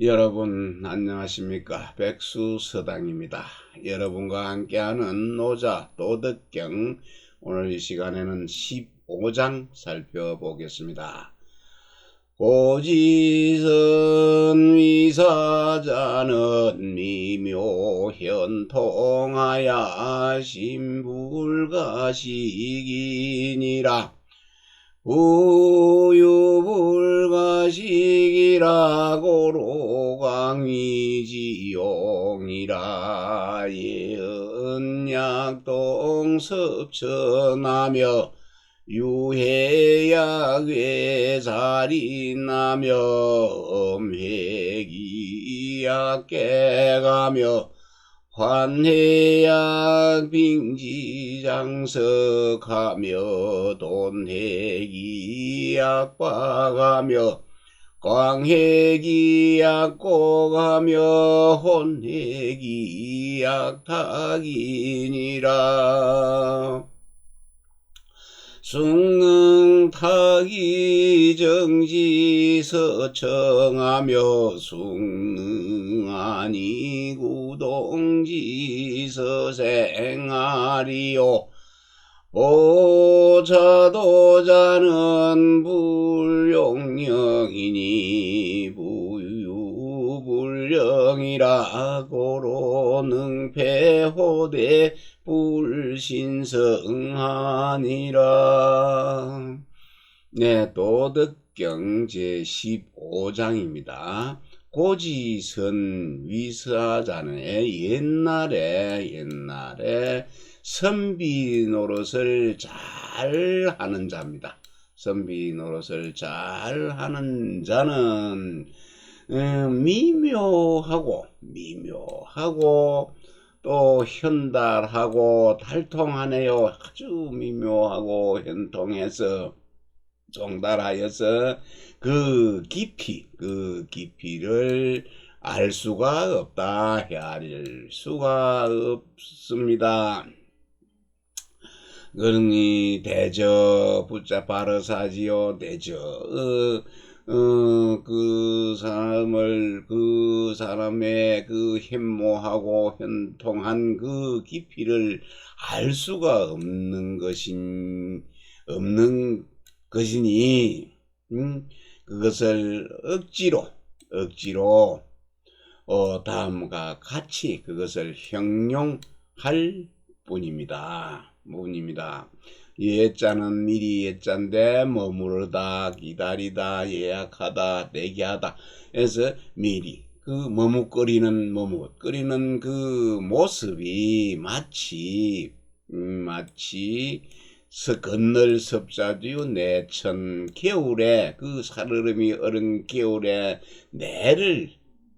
여러분 안녕하십니까? 백수서당입니다. 여러분과 함께하는 노자 도덕경, 오늘 이 시간에는 15장 살펴보겠습니다. 고지선 위사자는 미묘현통하야 신불가식이니라. 우유불가식이라고 로광이지용이라. 예언약동섭천하며 유해약외살인하며 음회기약깨가며 환해약 빙지장석하며 돈해기약박하며 광해기약곡하며 혼해기약탁이니라. 숭능타기정지서청하며 숭능아니구동지서생하리요. 보자도자는 불용령이니 부유불령이라. 고로능패호대 불신성하니라. 네, 도덕경 제15장입니다. 고지선 위사자는 옛날에 선비 노릇을 잘 하는 자입니다. 선비 노릇을 잘 하는 자는 미묘하고 또 현달하고 달통하네요. 아주 미묘하고 현통해서 종달하여서 그 깊이를 알 수가 없다, 헤아릴 수가 없습니다. 그러니 대저 붙잡아러사지요. 대저 그 사람의 그 현모하고 현통한 그 깊이를 알 수가 없는 것이니 그것을 억지로 다음과 같이 그것을 형용할 뿐입니다. 예자는 미리 예자인데 머무르다, 기다리다, 예약하다, 대기하다. 그래서 미리 그 머뭇거리는 그 모습이 마치 건널 섭자디요 내천, 겨울에 그 살얼음이 얼은 겨울에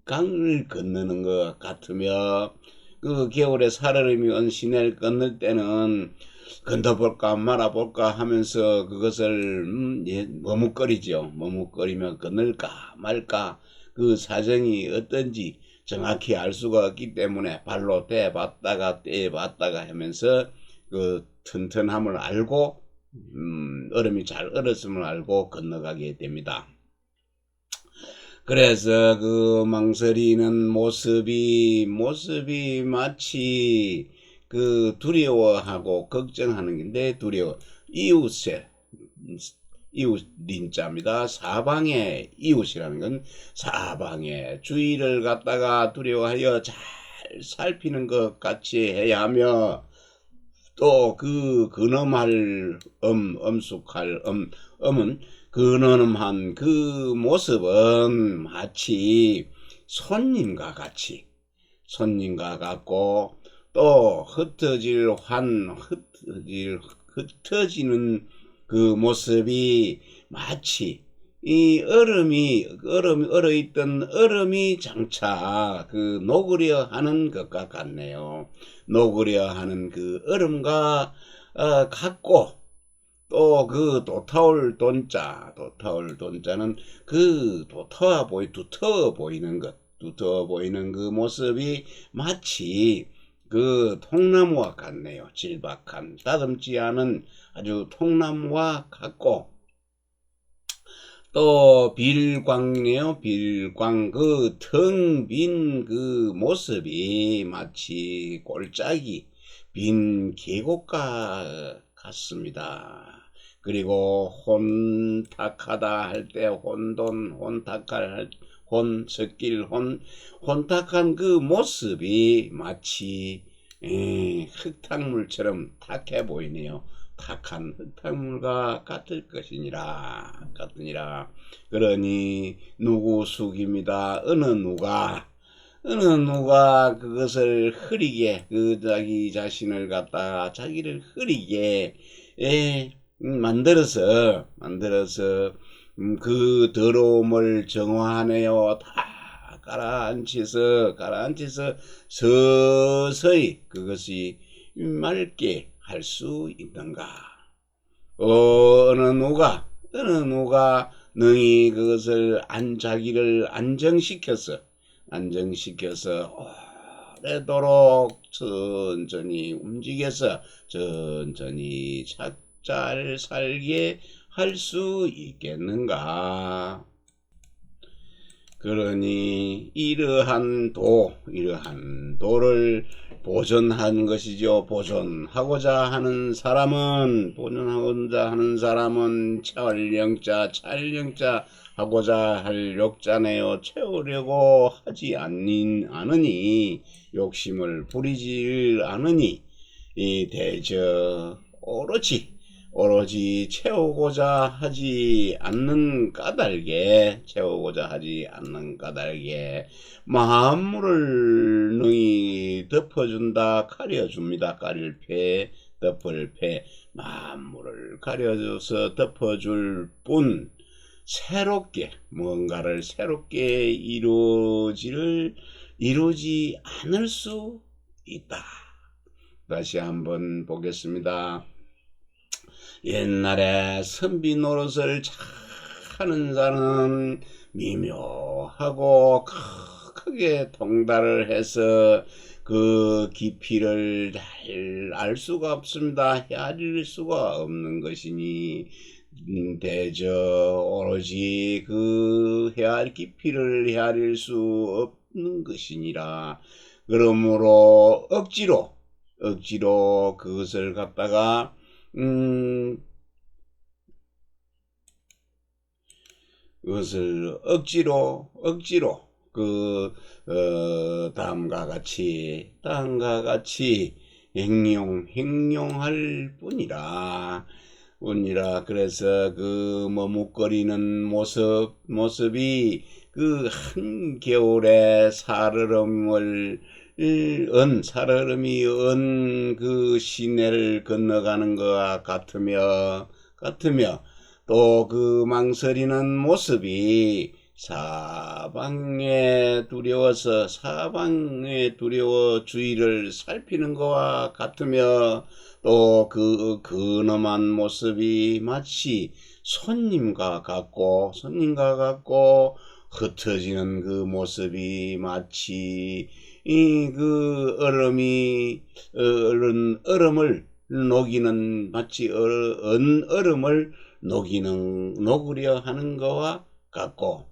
강을 건너는 것 같으며, 그 겨울에 살얼음이 언 시내를 건널 때는 건너볼까 말아볼까 하면서 그것을 머뭇거리죠. 머뭇거리며 건널까 말까 그 사정이 어떤지 정확히 알 수가 없기 때문에 발로 떼봤다가 하면서 그 튼튼함을 알고 얼음이 잘 얼었음을 알고 건너가게 됩니다. 그래서 그 망설이는 모습이 마치 그 두려워하고 걱정하는 건데, 이웃 린자입니다. 사방의 이웃이라는 건 사방의 주위를 갖다가 두려워하여 잘 살피는 것 같이 해야 하며, 또 그 근엄할 엄숙할 엄은 근엄한 그 모습은 마치 손님과 같고, 또 흩어지는 그 모습이 마치 이 얼어있던 얼음이 장차 그 녹으려 하는 것과 같네요. 녹으려 하는 그 얼음과 같고, 또 그 도타올 돈자는 그 두터워 보이는 그 모습이 마치 그 통나무와 같네요. 질박한 다듬지 않은 아주 통나무와 같고, 또 빌광이요. 빌광 그 텅 빈 그 모습이 마치 골짜기 빈 계곡과 같습니다. 그리고 혼탁하다 할 때 혼돈 혼탁할 섞일 혼탁한 그 모습이 마치 흙탕물처럼 탁해 보이네요. 탁한 흙탕물과 같으니라. 그러니 누구 숙입니다. 어느 누가 그것을 흐리게 자기 자신을 갖다가 자기를 흐리게 만들어서 그 더러움을 정화하네요. 다 가라앉혀서 서서히 그것이 맑게 할 수 있는가? 어느 누가 능히 그것을 자기를 안정시켜서 오래도록 천천히 움직여서 천천히 잘 살게 할 수 있겠는가? 그러니 이러한 도를 보존한 것이죠. 보존하고자 하는 사람은 찰령자 하고자 할 욕자네요. 채우려고 하지 않으니 욕심을 부리지 않으니 이 대저 오로지 채우고자 하지 않는 까닭에 만물을 능히 덮어준다. 가려줍니다. 덮을 패 만물을 가려줘서 덮어줄 뿐 뭔가를 새롭게 이루지 않을 수 있다. 다시 한번 보겠습니다. 옛날에 선비 노릇을 하는 자는 미묘하고 크게 통달을 해서 그 깊이를 잘 알 수가 없습니다. 헤아릴 수가 없는 것이니 대저 오로지 그 깊이를 헤아릴 수 없는 것이니라. 그러므로 억지로 그것을 갖다가 그것을 억지로 다음과 같이 행용할 뿐이라. 그래서 그 머뭇거리는 모습이 그 한겨울에 살얼음이 그 시내를 건너가는 것과 같으며 또 그 망설이는 모습이 사방에 두려워 주위를 살피는 것과 같으며 또 그 근엄한 모습이 마치 손님과 같고 흩어지는 그 모습이 마치 그 얼음을 녹이는 얼음을 녹으려 하는 것과 같고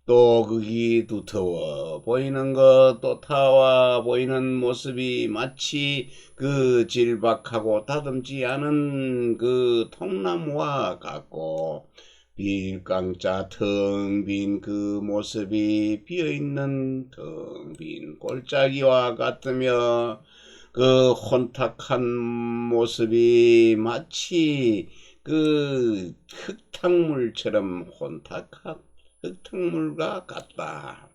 또 그게 두터워 보이는 또 타와 보이는 모습이 마치 그 질박하고 다듬지 않은 그 통나무와 같고 빌강자 텅 빈 그 모습이 비어있는 텅 빈 골짜기와 같으며 그 혼탁한 모습이 마치 그 흙탕물과 같다.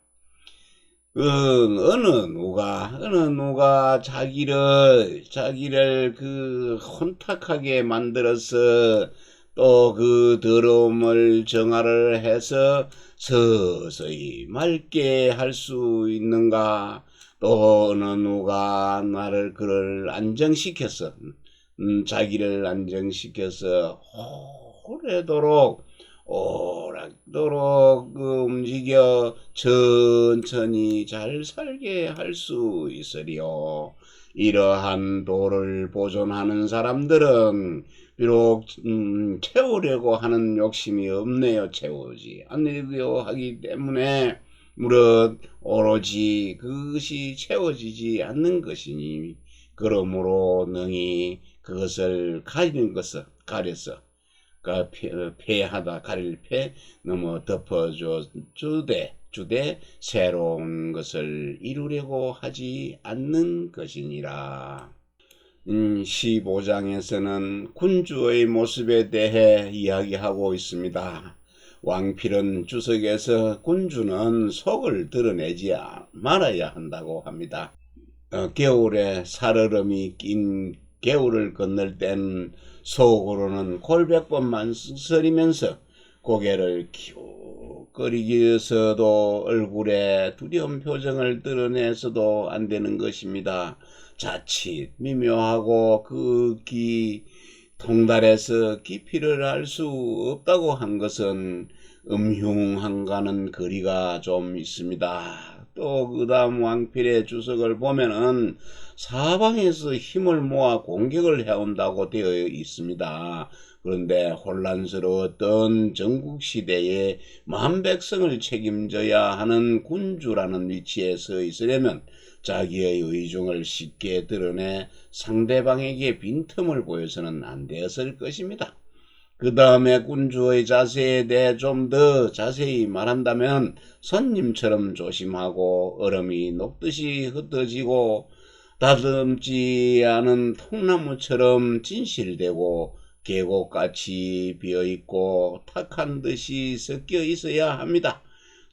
어느 누가 자기를 그 혼탁하게 만들어서 또 그 더러움을 정화를 해서 서서히 맑게 할 수 있는가? 또 어느 누가 그를 안정시켜서 자기를 안정시켜서 오래도록 움직여 천천히 잘 살게 할 수 있으리요. 이러한 도를 보존하는 사람들은 비록 채우려고 하는 욕심이 없네요. 채우지 않으려 하기 때문에 무릇 오로지 그것이 채워지지 않는 것이니 그러므로 능히 그것을 가려서 패하다 가릴 패 넘어 덮어줘 주되 새로운 것을 이루려고 하지 않는 것이니라. 15장에서는 군주의 모습에 대해 이야기하고 있습니다. 왕필은 주석에서 군주는 속을 드러내지 말아야 한다고 합니다. 겨울에 살얼음이 낀 겨울을 건널 땐 속으로는 골백번만 쓰리면서 고개를 기웃거리면서도 얼굴에 두려운 표정을 드러내서도 안 되는 것입니다. 자칫 미묘하고 통달해서 깊이를 알 수 없다고 한 것은 음흉한가는 거리가 좀 있습니다. 또 그 다음 왕필의 주석을 보면은 사방에서 힘을 모아 공격을 해온다고 되어 있습니다. 그런데 혼란스러웠던 전국시대에 만백성을 책임져야 하는 군주라는 위치에 서 있으려면 자기의 의중을 쉽게 드러내 상대방에게 빈틈을 보여서는 안 되었을 것입니다. 그 다음에 군주의 자세에 대해 좀 더 자세히 말한다면 손님처럼 조심하고 얼음이 녹듯이 흩어지고 다듬지 않은 통나무처럼 진실되고 계곡같이 비어있고 탁한 듯이 섞여 있어야 합니다.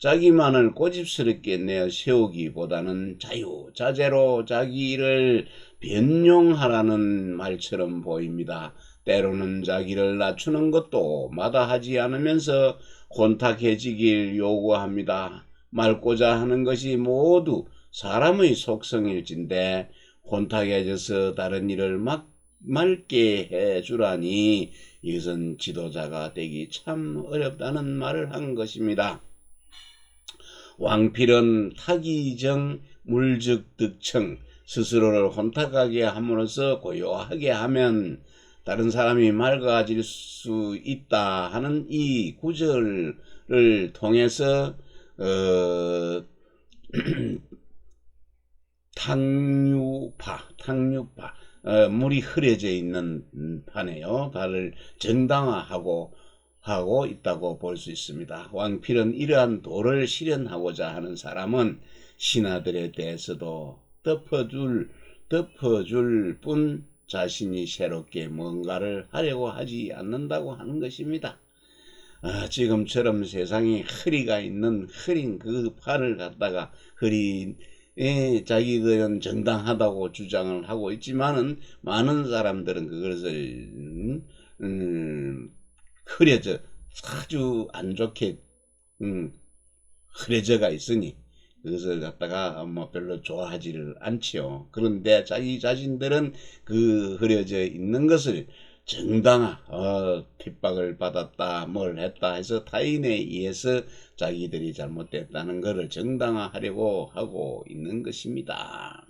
자기만을 고집스럽게 내세우기보다는 자유자재로 자기 일을 변용하라는 말처럼 보입니다. 때로는 자기를 낮추는 것도 마다하지 않으면서 곤탁해지길 요구합니다. 맑고자 하는 것이 모두 사람의 속성일진데 곤탁해져서 다른 일을 맑게 해주라니 이것은 지도자가 되기 참 어렵다는 말을 한 것입니다. 왕필은 타기정 물즉득청 스스로를 혼탁하게 함으로써 고요하게 하면 다른 사람이 맑아질 수 있다 하는 이 구절을 통해서 탕류파 물이 흐려져 있는 파네요. 달을 정당화하고 있다고 볼 수 있습니다. 왕필은 이러한 도를 실현하고자 하는 사람은 신하들에 대해서도 덮어줄 뿐 자신이 새롭게 뭔가를 하려고 하지 않는다고 하는 것입니다. 지금처럼 세상에 허리가 있는 흐린 그 판을 갖다가 자기들은 정당하다고 주장을 하고 있지만은 많은 사람들은 그것을 흐려져 아주 안 좋게 흐려져가 있으니 그것을 갖다가 별로 좋아하지를 않지요. 그런데 자기 자신들은 그 흐려져 있는 것을 핍박을 받았다 뭘 했다 해서 타인에 의해서 자기들이 잘못됐다는 것을 정당화하려고 하고 있는 것입니다.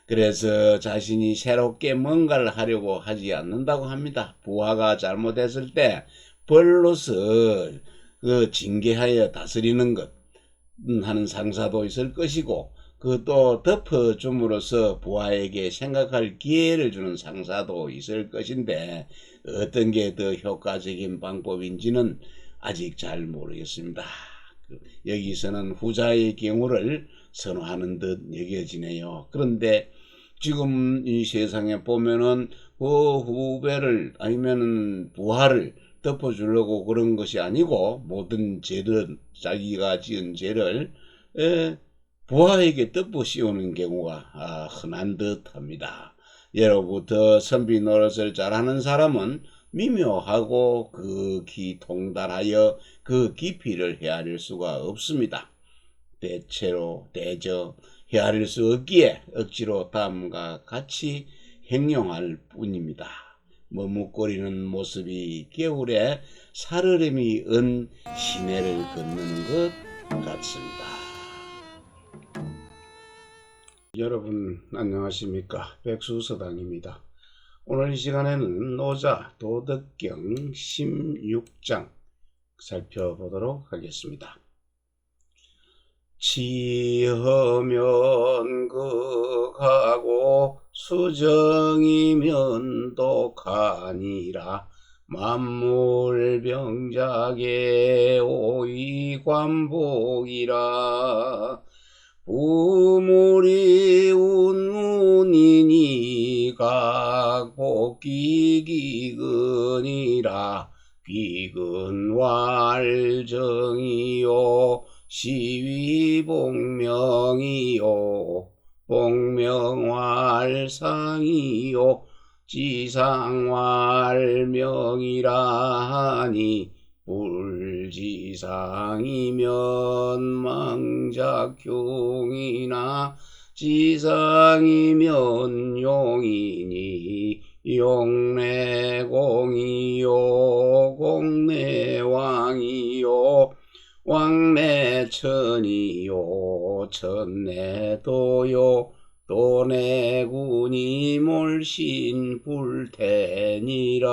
그래서 자신이 새롭게 뭔가를 하려고 하지 않는다고 합니다. 부하가 잘못했을 때 벌로서 징계하여 다스리는 것 하는 상사도 있을 것이고 또 덮어줌으로써 부하에게 생각할 기회를 주는 상사도 있을 것인데 어떤 게 더 효과적인 방법인지는 아직 잘 모르겠습니다. 여기서는 후자의 경우를 선호하는 듯 여겨지네요. 그런데 지금 이 세상에 보면은 후배를 아니면은 부하를 덮어주려고 그런 것이 아니고 모든 죄를 자기가 지은 죄를 부하에게 덮어 씌우는 경우가 흔한 듯 합니다. 예로부터 선비 노릇을 잘하는 사람은 미묘하고 극히 통달하여 그 깊이를 헤아릴 수가 없습니다. 대저 헤아릴 수 없기에 억지로 다음과 같이 행용할 뿐입니다. 머뭇거리는 모습이 겨울에 살얼음이 은 시내를 걷는 것 같습니다. 여러분 안녕하십니까? 백수서당입니다. 오늘 이 시간에는 노자 도덕경 16장 살펴보도록 하겠습니다. 치허면 극하고 수정이면 독하니라. 만물병작의 오이관복이라. 부물이 운운이니 각복기기근이라. 귀근왈정이요 시위복명이요 복명왈상이요 지상왈명이라 하니. 불지상이면 망작흉이나 지상이면 용이니 용내공이요 공내왕이요 왕내천이요 천내도요 도내군이 몰신 불태니라.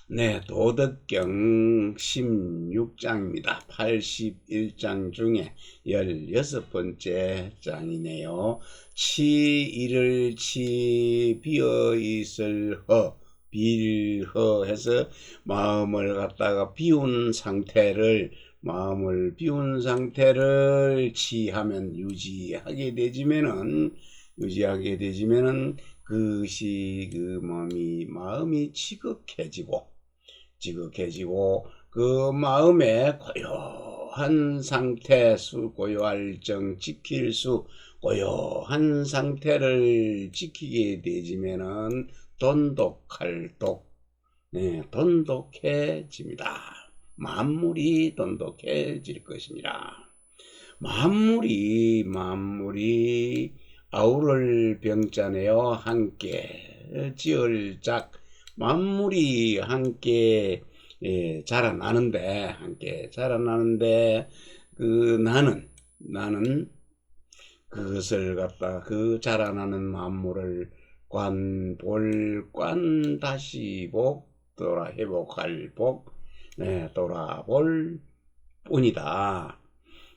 네, 도덕경 16장입니다. 81장 중에 16번째 장이네요. 치이를 치 비어있을 허 빌허 해서 마음을 갖다가 비운 상태를 치하면 유지하게 되지면은 그것이 그 마음이 지극해지고 그 마음의 고요한 상태수 고요할정 지킬 수 고요한 상태를 지키게 되지면은 돈독해집니다. 만물이 돈독해질 것입니다. 만물이 아우를 병자네요. 함께 지을작 만물이 함께 자라나는데 그 나는 그것을 갖다 그 자라나는 만물을 다시복 회복할 복 돌아볼 뿐이다.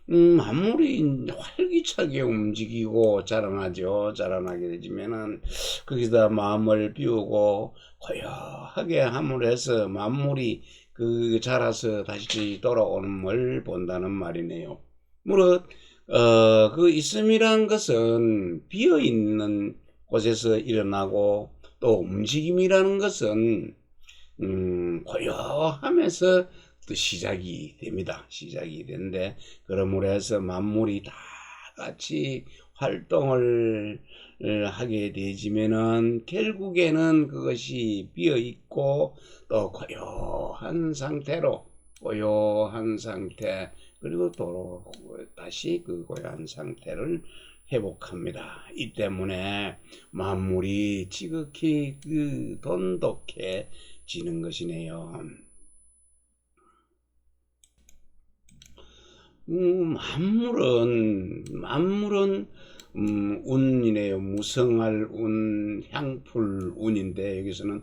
만물이 활기차게 움직이고 자라나게 되지면은 거기다 마음을 비우고 고요하게 함으로 해서 만물이 그 자라서 다시 돌아오는 걸 본다는 말이네요. 물론 그 있음이란 것은 비어 있는 곳에서 일어나고 또 움직임이라는 것은 고요하면서 또 시작이 되는데 그러므로 해서 만물이 다 같이 활동을 하게 되지면은 결국에는 그것이 비어 있고 또 고요한 상태 그리고 또 다시 그 고요한 상태를 회복합니다. 이 때문에 만물이 지극히 돈독해지는 것이네요. 만물은 운이네요. 무성할 운, 향풀 운인데 여기서는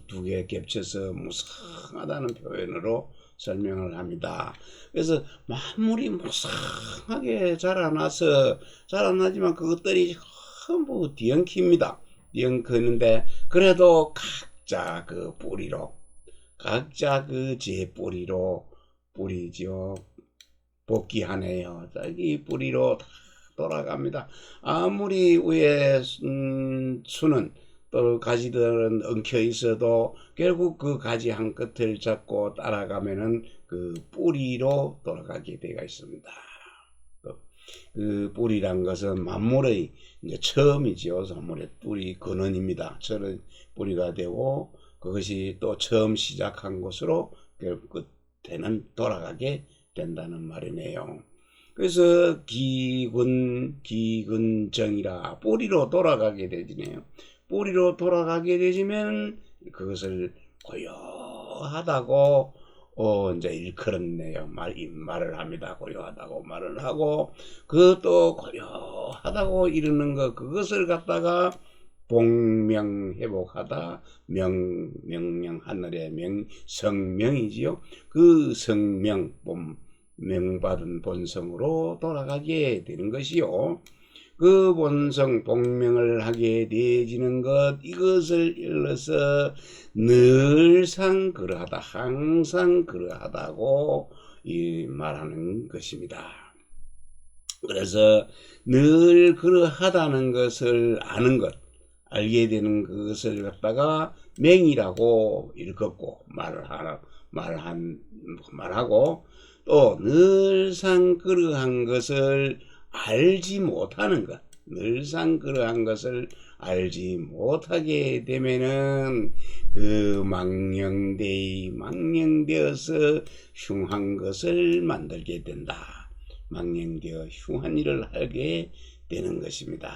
두 개 겹쳐서 무성하다는 표현으로 설명을 합니다. 그래서 만물이 무성하게 자라나지만 그것들이 전부 뒤엉킵니다. 뒤엉키는데 그래도 각자 그 제 뿌리죠. 복귀하네요. 자기 뿌리로 다 돌아갑니다. 아무리 위에 수는 또 가지들은 엉켜 있어도 결국 그 가지 한 끝을 잡고 따라가면은 그 뿌리로 돌아가게 되어 있습니다. 그 뿌리란 것은 만물의 이제 처음이죠. 만물의 뿌리 근원입니다. 저는 뿌리가 되고 그것이 또 처음 시작한 곳으로 결국 끝에는 돌아가게 된다는 말이네요. 그래서 기근정이라 뿌리로 돌아가게 되지네요. 뿌리로 돌아가게 되지면 그것을 고요하다고 이제 일컬었네요. 말을 합니다. 고요하다고 말을 하고 그것도 고요하다고 이르는 것 그것을 갖다가 복명회복하다. 명령 하늘의 성명이지요. 그 성명 명받은 본성으로 돌아가게 되는 것이요. 그 본성 복명을 하게 되어지는 것, 이것을 일러서 늘상 그러하다, 항상 그러하다고 말하는 것입니다. 그래서 늘 그러하다는 것을 아는 것, 알게 되는 그것을 갖다가 맹이라고 읽었고 말하고, 또 늘상 그러한 것을 알지 못하는 것, 늘상 그러한 것을 알지 못하게 되면은 그 망령되어서 흉한 것을 만들게 된다. 망령되어 흉한 일을 하게 되는 것입니다.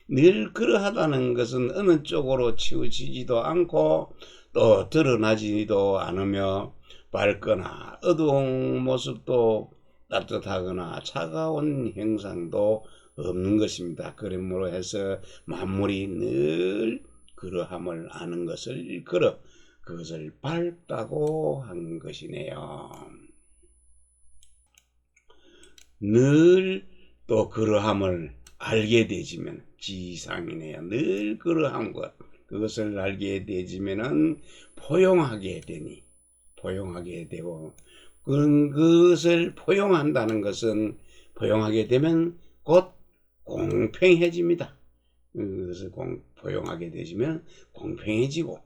늘 그러하다는 것은 어느 쪽으로 치우치지도 않고 또 드러나지도 않으며 밝거나 어두운 모습도 따뜻하거나 차가운 형상도 없는 것입니다. 그러므로 해서 만물이 늘 그러함을 아는 것을 일컬어 그것을 밝다고 한 것이네요. 늘 또 그러함을 알게 되지면 지상이네요. 늘 그러한 것, 그것을 알게 되지면은 포용하게 되고, 그것을 포용한다는 것은 포용하게 되면 곧 공평해집니다. 그것을 포용하게 되지면 공평해지고,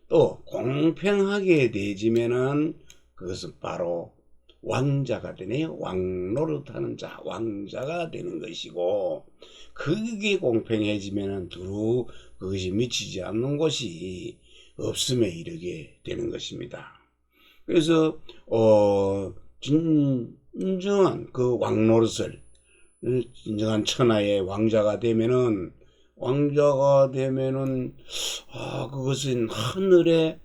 또 공평하게 되지면은 그것은 바로 왕자가 되네요. 왕노릇하는 자, 왕자가 되는 것이고, 그게 공평해지면은 두루 그것이 미치지 않는 것이 없음에 이르게 되는 것입니다. 그래서 진정한 그 왕노릇을, 진정한 천하의 왕자가 되면은 그것은 하늘의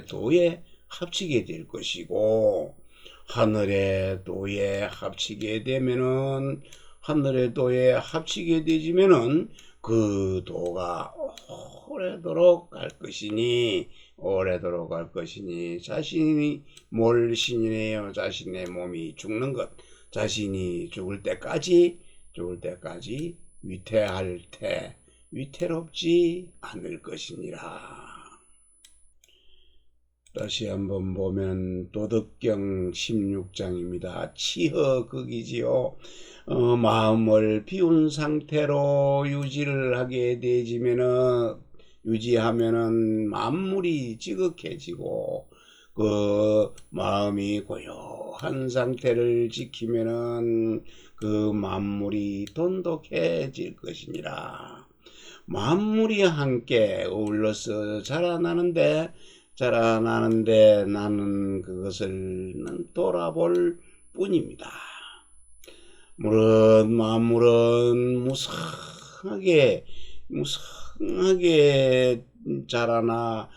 도에 합치게 될 것이고, 하늘의 도에 합치게 되지면은 그 도가 오래도록 갈 것이니 자신이 몰신이네요. 자신의 몸이 죽는 것, 자신이 죽을 때까지 위태롭지 않을 것이니라. 다시 한번 보면 도덕경 16장입니다. 치허극이지요. 마음을 비운 상태로 유지하면은 만물이 지극해지고, 그 마음이 고요한 상태를 지키면은 그 만물이 돈독해질 것이니라. 만물이 함께 어울러서 자라나는데 나는 그것을 돌아볼 뿐입니다. 물론 만물은 무성하게 자라나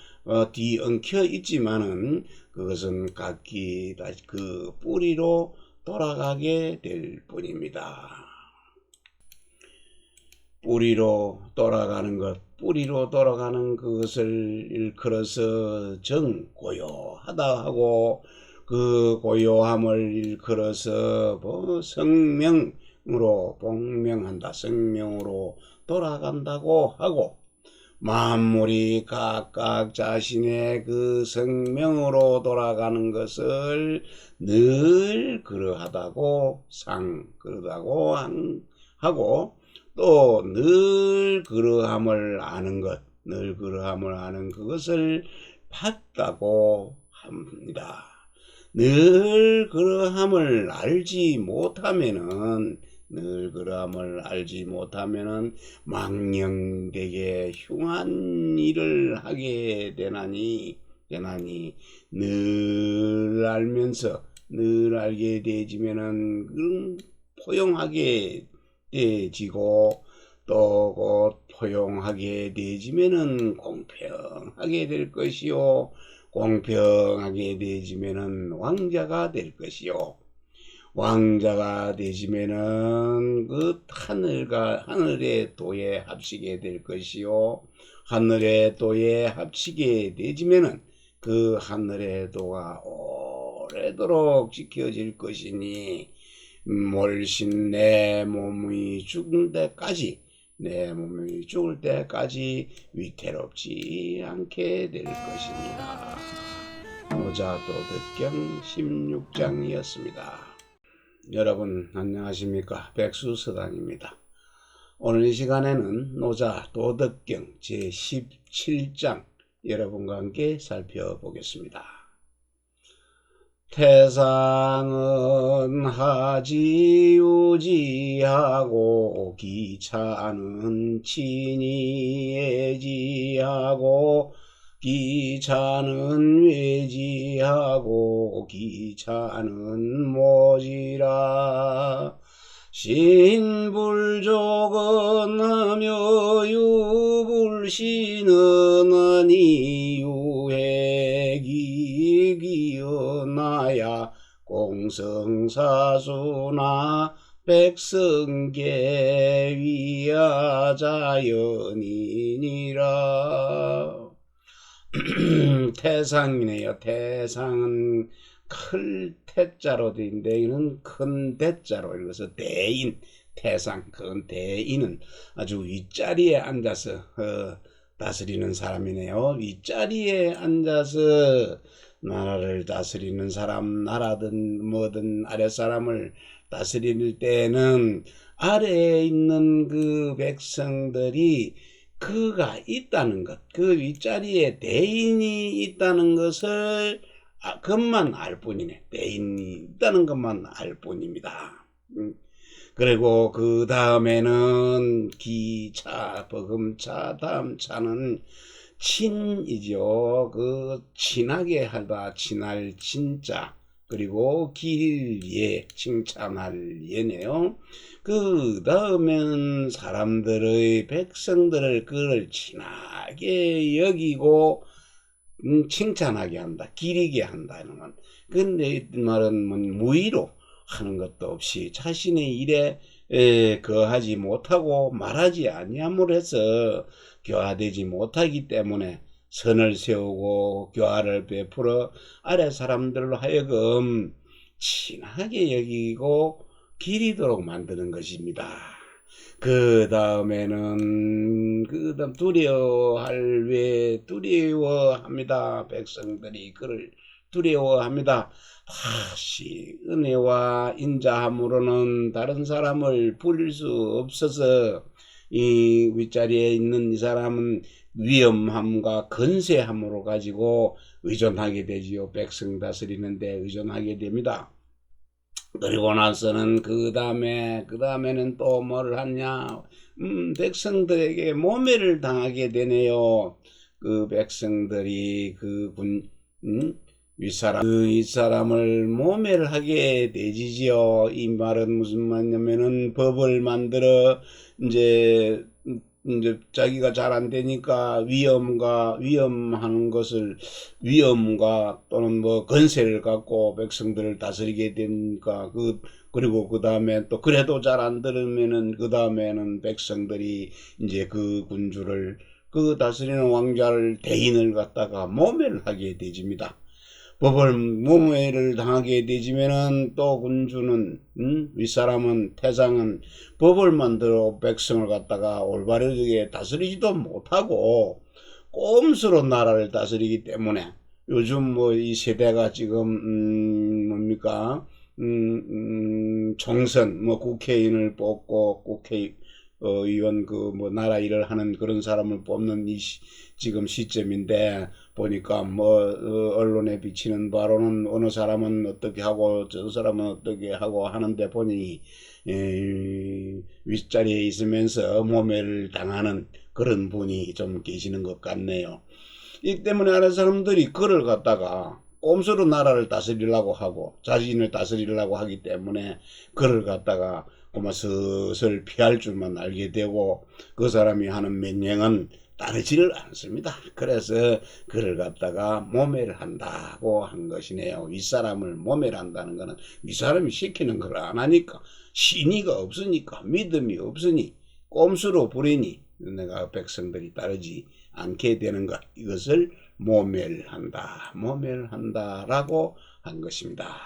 뒤엉켜 있지만은 그것은 각기 다시 그 뿌리로 돌아가게 될 뿐입니다. 뿌리로 돌아가는 그것을 일컬어서 고요하다 하고, 그 고요함을 일컬어서 성명으로 돌아간다고 하고, 만물이 각각 자신의 그 성명으로 돌아가는 것을 늘 그러하다고 하고, 또 늘 그러함을 아는 그것을 밝다고 합니다. 늘 그러함을 알지 못하면은 망령되게 흉한 일을 하게 되나니 늘 알게 되지면은 포용하게 되지고, 또 곧 포용하게 되지면은 공평하게 될 것이요, 공평하게 되지면은 왕자가 될 것이요, 왕자가 되시면은 그 하늘의 도에 합치게 될 것이요, 하늘의 도에 합치게 되지면은 그 하늘의 도가 오래도록 지켜질 것이니 몰신 내 몸이 죽을 때까지 위태롭지 않게 될 것입니다. 노자도덕경 16장이었습니다. 여러분 안녕하십니까? 백수서당입니다. 오늘 이 시간에는 노자도덕경 제17장 여러분과 함께 살펴보겠습니다. 태상은 하지우지하고 기차는 친이애지하고 기차는 외지하고 기차는 모지라. 신불조건 하며 유불신은 이유해기기어나야 공성사수나 백성계위하자연이니라. 태상이네요. 태상은 클 태자로 되는데 이는 큰 대자로 읽어서 대인. 태상, 큰 대인은 아주 윗자리에 앉아서 다스리는 사람이네요. 윗자리에 앉아서 나라를 다스리는 사람, 나라든 뭐든 아랫사람을 다스릴 때는 아래에 있는 그 백성들이 그가 있다는 것, 그 윗자리에 대인이 있다는 것을 그것만 알 뿐이네. 대인이 있다는 것만 알 뿐입니다. 그리고 그 다음에는 기차, 버금차, 다음 차는 친이죠. 그 친하게 하다, 친할 친자. 그리고 길예, 칭찬할 예네요. 그 다음에는 사람들의, 백성들을 그를 친하게 여기고 칭찬하게 한다, 기리게 한다는 건. 근데 이 말은 무의로 하는 것도 없이 자신의 일에 거하지 못하고 말하지 아니함으로 해서 교화되지 못하기 때문에 선을 세우고 교화를 베풀어 아래 사람들로 하여금 친하게 여기고 기리도록 만드는 것입니다. 그 다음에는 두려워할 외 두려워합니다. 백성들이 그를 두려워합니다. 다시 은혜와 인자함으로는 다른 사람을 부릴 수 없어서 이 윗자리에 있는 이 사람은 위엄함과 건세함으로 가지고 의존하게 되지요. 백성 다스리는데 의존하게 됩니다. 그리고 나서는 그 다음에는 또 뭘 하냐? 백성들에게 모멸을 당하게 되네요. 그 백성들이 윗사람을 모멸하게 되지요. 이 말은 무슨 말이냐면은 법을 만들어 이제 자기가 잘 안 되니까 위험하는 것을 위험과 또는 뭐 건세를 갖고 백성들을 다스리게 되니까 그리고 그 다음에 또 그래도 잘 안 들으면은 그 다음에는 백성들이 이제 그 군주를 그 다스리는 왕자를 대인을 갖다가 모멸하게 되집니다. 법을 모멸을 당하게 되지면은 또 군주는 윗사람은 태상은 법을 만들어 백성을 갖다가 올바르게 다스리지도 못하고 꼼수로 나라를 다스리기 때문에 요즘 뭐 이 세대가 지금 뭡니까 총선 뭐 국회의원을 뽑고 의원 나라 일을 하는 그런 사람을 뽑는 지금 시점인데 보니까 언론에 비치는 바로는 어느 사람은 어떻게 하고 저 사람은 어떻게 하고 하는데 보니 윗자리에 있으면서 모멸을 당하는 그런 분이 좀 계시는 것 같네요. 이 때문에 아래 사람들이 그를 갖다가 꼼수로 나라를 다스리려고 하고 자신을 다스리려고 하기 때문에 그를 갖다가 슬슬 피할 줄만 알게 되고 그 사람이 하는 명령은 따르지를 않습니다. 그래서 그를 갖다가 모멸한다고 한 것이네요. 윗사람을 모멸한다는 것은 윗사람이 시키는 걸 안 하니까, 신의가 없으니까, 믿음이 없으니, 꼼수로 부리니 내가 백성들이 따르지 않게 되는 것, 이것을 모멸한다라고 한 것입니다.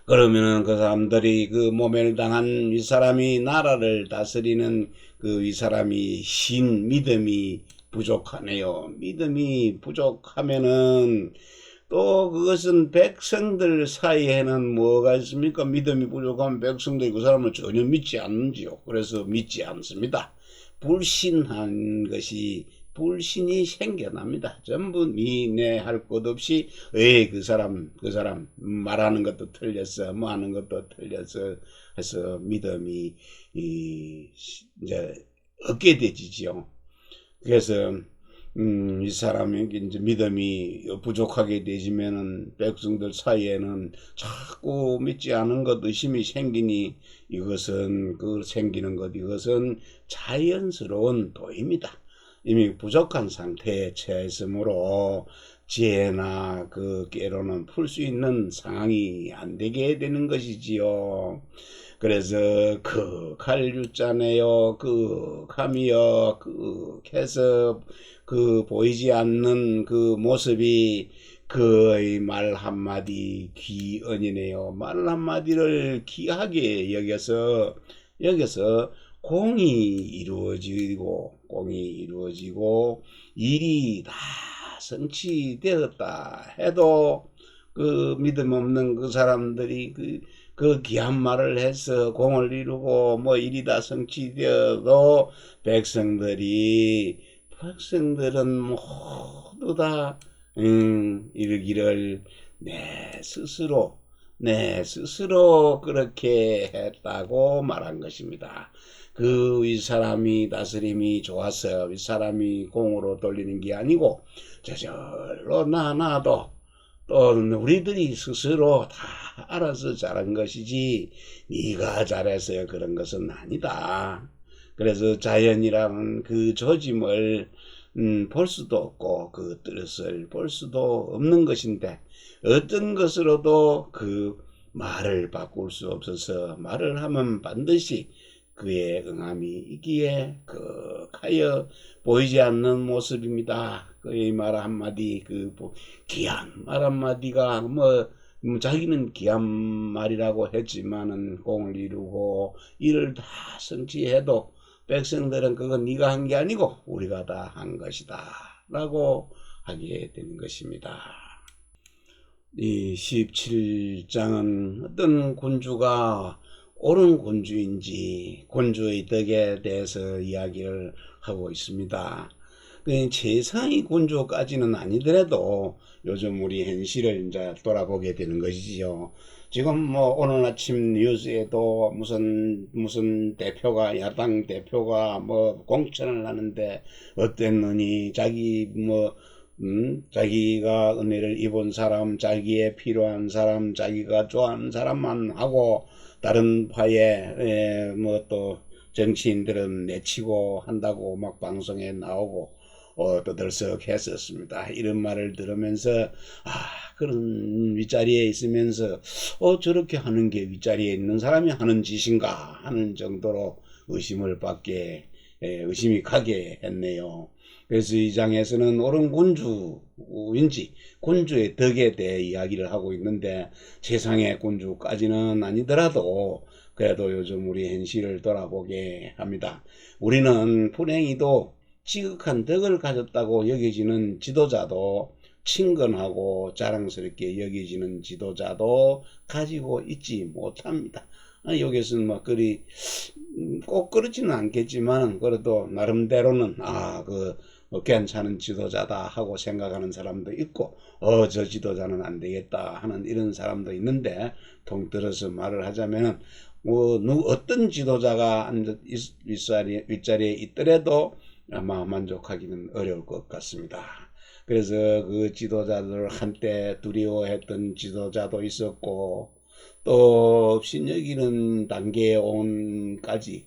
그러면은 그 사람들이 그 모멸당한 윗사람이 나라를 다스리는 그 윗사람이 믿음이 부족하네요. 믿음이 부족하면은 또 그것은 백성들 사이에는 뭐가 있습니까? 믿음이 부족한 백성들이 그 사람을 전혀 믿지 않는지요. 그래서 믿지 않습니다. 불신한 것이 불신이 생겨납니다. 전부 니네 할 것 없이 그 사람 말하는 것도 틀렸어, 뭐 하는 것도 틀렸어 해서 믿음이 이제 없게 되지요. 그래서 이 사람이 이제 믿음이 부족하게 되지면은 백성들 사이에는 자꾸 믿지 않은 것 의심이 생기니 이것은 이것은 자연스러운 도입니다. 이미 부족한 상태에 처했으므로 지혜나 그 깨로는 풀 수 있는 상황이 안 되게 되는 것이지요. 그래서 칼유자네요. 감이요. 해서 보이지 않는 그 모습이 그의 말 한마디 귀언이네요. 말 한마디를 귀하게 여기서 공이 이루어지고 일이 다 성취되었다 해도 그 믿음 없는 그 사람들이 그 귀한 말을 해서 공을 이루고 뭐 일이 다 성취되어도 백성들은 모두 다 이르기를 내 스스로 그렇게 했다고 말한 것입니다. 그 윗사람이 다스림이 좋아서 윗사람이 공으로 돌리는 게 아니고 저절로 나도 또 우리들이 스스로 다 알아서 잘한 것이지 네가 잘해서 그런 것은 아니다. 그래서 자연이라는 그 조짐을 볼 수도 없고 그 뜻을 볼 수도 없는 것인데 어떤 것으로도 그 말을 바꿀 수 없어서 말을 하면 반드시 그의 응함이 있기에 극하여 보이지 않는 모습입니다. 그의 말 한마디 귀한 말 한마디가 자기는 귀한 말이라고 했지만은 공을 이루고 일을 다 성취해도 백성들은 그건 네가 한 게 아니고 우리가 다 한 것이다 라고 하게 되는 것입니다. 이 17장은 어떤 군주가 옳은 군주인지 군주의 덕에 대해서 이야기를 하고 있습니다. 최상의 군주까지는 아니더라도 요즘 우리 현실을 이제 돌아보게 되는 것이지요. 지금 오늘 아침 뉴스에도 무슨 대표가 야당 대표가 공천을 하는데 어땠느니 자기가 은혜를 입은 사람, 자기의 필요한 사람, 자기가 좋아하는 사람만 하고 다른 파에 또 정치인들은 내치고 한다고 막 방송에 나오고 떠들썩 했었습니다. 이런 말을 들으면서 그런 윗자리에 있으면서 저렇게 하는 게 윗자리에 있는 사람이 하는 짓인가 하는 정도로 의심이 가게 했네요. 그래서 이 장에서는 옳은 군주인지 군주의 덕에 대해 이야기를 하고 있는데 세상의 군주까지는 아니더라도 그래도 요즘 우리 현실을 돌아보게 합니다. 우리는 불행히도 지극한 덕을 가졌다고 여겨지는 지도자도 친근하고 자랑스럽게 여겨지는 지도자도 가지고 있지 못합니다. 여기서는 꼭 그렇지는 않겠지만 그래도 나름대로는 괜찮은 지도자다 하고 생각하는 사람도 있고 저 지도자는 안 되겠다 하는 이런 사람도 있는데 통틀어서 말을 하자면은 어떤 지도자가 윗자리에 있더라도 아마 만족하기는 어려울 것 같습니다. 그래서 그 지도자들 한때 두려워했던 지도자도 있었고 또 신여기는 단계까지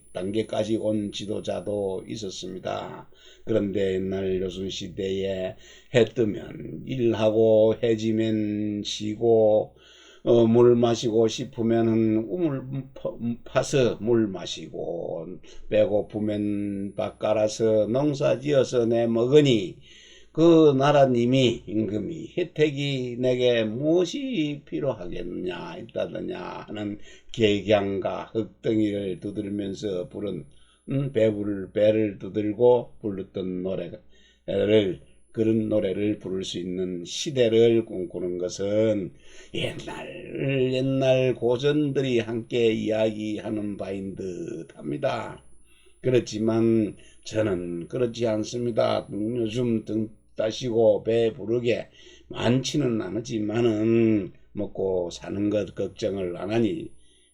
온 지도자도 있었습니다. 그런데 옛날 조선시대에 해 뜨면 일하고 해 지면 쉬고 물 마시고 싶으면 우물 파서 물 마시고 배고프면 밥 깔아서 농사 지어서 내 먹으니 그 나라님이 임금이 혜택이 내게 무엇이 필요하겠느냐 있다더냐 하는 객양과 흙덩이를 두드리면서 부른 배를 두들고 불렀던 그런 노래를 부를 수 있는 시대를 꿈꾸는 것은 옛날 고전들이 함께 이야기하는 바인 듯합니다. 그렇지만 저는 그렇지 않습니다. 요즘 등 따시고 배 부르게 많지는 않지만은 먹고 사는 것 걱정을 안 하니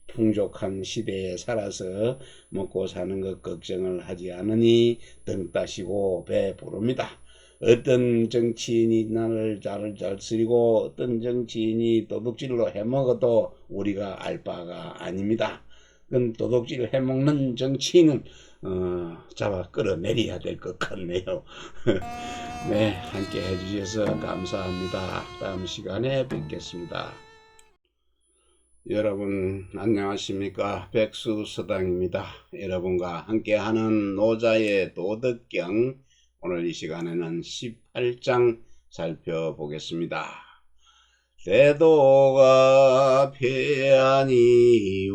풍족한 시대에 살아서 먹고 사는 것 걱정을 하지 않으니 등 따시고 배 부릅니다. 어떤 정치인이 나를 잘 쓰리고 어떤 정치인이 도둑질로 해먹어도 우리가 알 바가 아닙니다. 그건 도둑질 해먹는 정치인은 잡아 끌어내려야 될 것 같네요. 네, 함께 해주셔서 감사합니다. 다음 시간에 뵙겠습니다. 여러분 안녕하십니까? 백수서당입니다. 여러분과 함께하는 노자의 도덕경, 오늘 이 시간에는 18장 살펴보겠습니다. 대도가 폐하니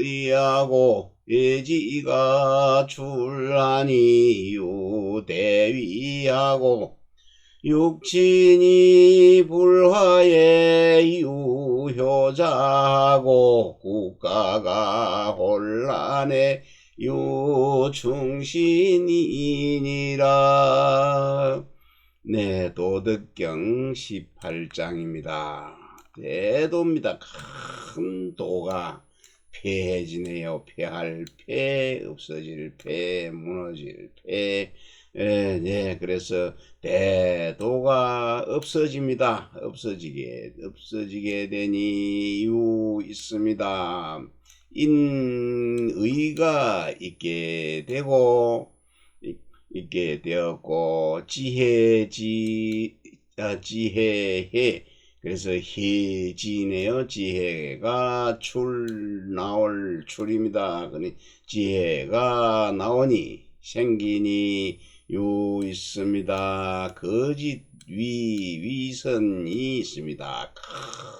우인의하고 예지가 출하니 유대위하고 육친이 불화에 유효자하고 국가가 혼란에 유충신이니라. 네, 도덕경 18장입니다. 대도입니다. 큰 도가 폐해지네요. 폐할 폐, 없어질 폐, 무너질 폐. 네, 그래서 대도가 없어집니다. 없어지게 된 이유 있습니다. 인의가 있게 되었고 지혜해. 그래서 해지네요. 지혜가 나올 출입니다. 지혜가 나오니 생기니 유 있습니다. 거짓 위선이 있습니다.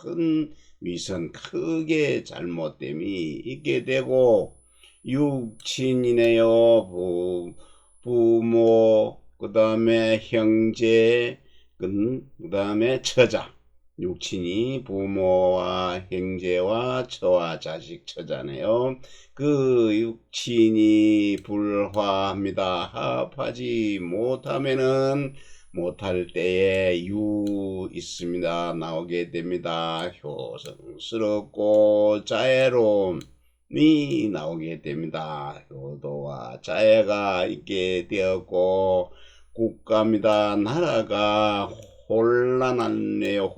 큰 위선, 크게 잘못됨이 있게 되고, 육친이네요. 부모, 그 다음에 형제, 그 다음에 처자. 육친이 부모와 형제와 처와 자식, 처자네요. 그 육친이 불화합니다. 합하지 못하면은 못할 때에 유 있습니다. 나오게 됩니다. 효성스럽고 자애로움이 나오게 됩니다. 효도와 자애가 있게 되었고 국가입니다. 나라가 혼란하네요.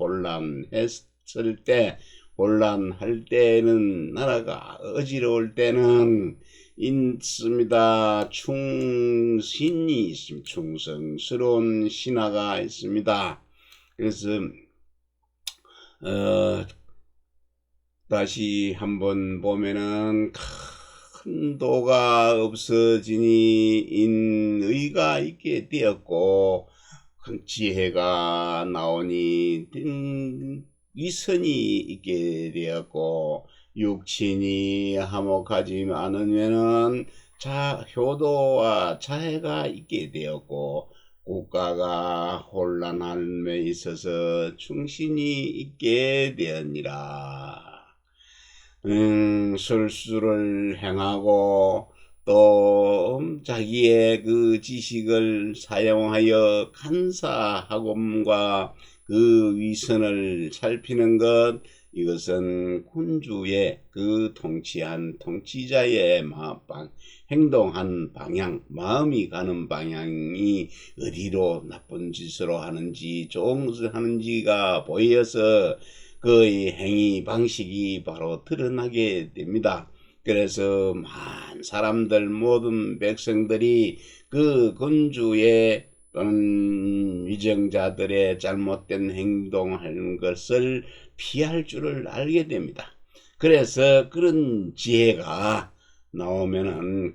혼란할 때는, 나라가 어지러울 때는 있습니다. 충신이 있습니다. 충성스러운 신하가 있습니다. 그래서 다시 한번 보면은 큰 도가 없어지니 인의가 있게 되었고 큰 지혜가 나오니 위선이 있게 되었고 육친이 화목하지 않으면은 효도와 자애가 있게 되었고 국가가 혼란함에 있어서 충신이 있게 되었니라. 술수를 행하고 또 자기의 그 지식을 사용하여 간사학問그 위선을 살피는 것, 이것은 군주의 그 통치자의 행동한 방향, 마음이 가는 방향이 어디로 나쁜 짓으로 하는지 좋은 짓을 하는지가 보여서 그의 행위 방식이 바로 드러나게 됩니다. 그래서 많은 사람들, 모든 백성들이 그 군주의 또는 위정자들의 잘못된 행동하는 것을 피할 줄을 알게 됩니다. 그래서 그런 지혜가 나오면은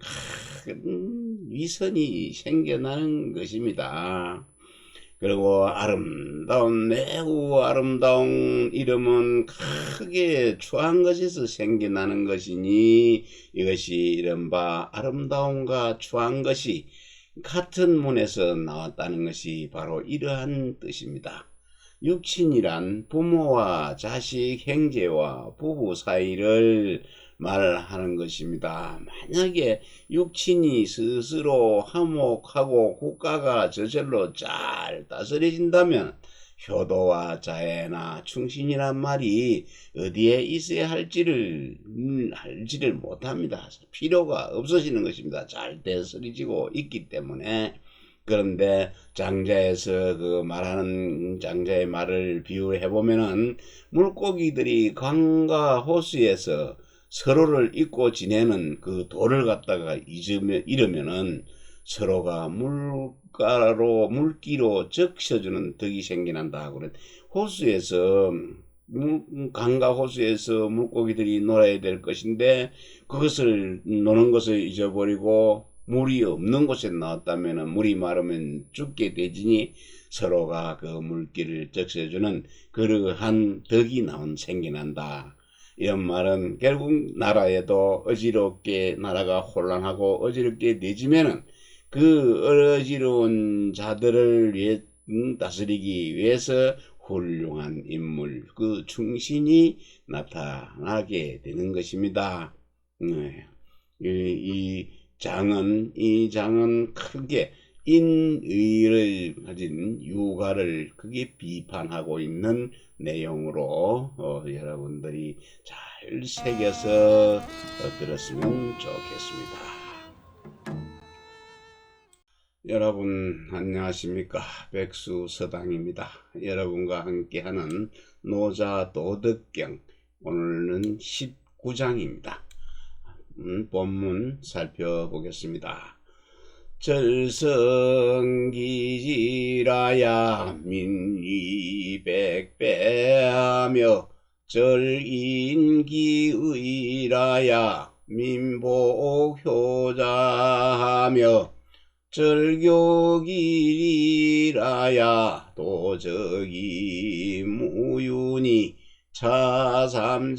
큰 위선이 생겨나는 것입니다. 그리고 매우 아름다운 이름은 크게 추한 것에서 생겨나는 것이니 이것이 이른바 아름다움과 추한 것이 같은 문에서 나왔다는 것이 바로 이러한 뜻입니다. 육친이란 부모와 자식, 형제와 부부 사이를 말하는 것입니다. 만약에 육친이 스스로 화목하고 국가가 저절로 잘 다스려진다면 효도와 자애나 충신이란 말이 어디에 있어야 할지를 못합니다. 필요가 없어지는 것입니다. 잘 다스려지고 있기 때문에. 그런데 장자에서 그 말하는 장자의 말을 비유해 보면은 물고기들이 강과 호수에서 서로를 잊고 지내는 그 도를 갖다가 잃으면은 서로가 물기로 적셔주는 덕이 생겨난다. 그래. 호수에서 강과 호수에서 물고기들이 놀아야 될 것인데 그것을 노는 것을 잊어버리고 물이 없는 곳에 나왔다면 물이 마르면 죽게 되지니 서로가 그 물기를 적셔주는 그러한 덕이 생겨난다. 이런 말은 결국 나라에도 나라가 혼란하고 어지럽게 되지면은 그 어지러운 자들을 다스리기 위해서 훌륭한 인물, 그 충신이 나타나게 되는 것입니다. 이 장은 크게 인의를 가진 유가를 크게 비판하고 있는 내용으로 여러분들이 잘 새겨서 들었으면 좋겠습니다. 여러분 안녕하십니까? 백수서당입니다. 여러분과 함께하는 노자도덕경, 오늘은 19장입니다. 본문 살펴보겠습니다. 절성기지라야 민의백배하며 절인기의라야 민복효자하며 절교길이라야 도적이 무윤이 차삼자는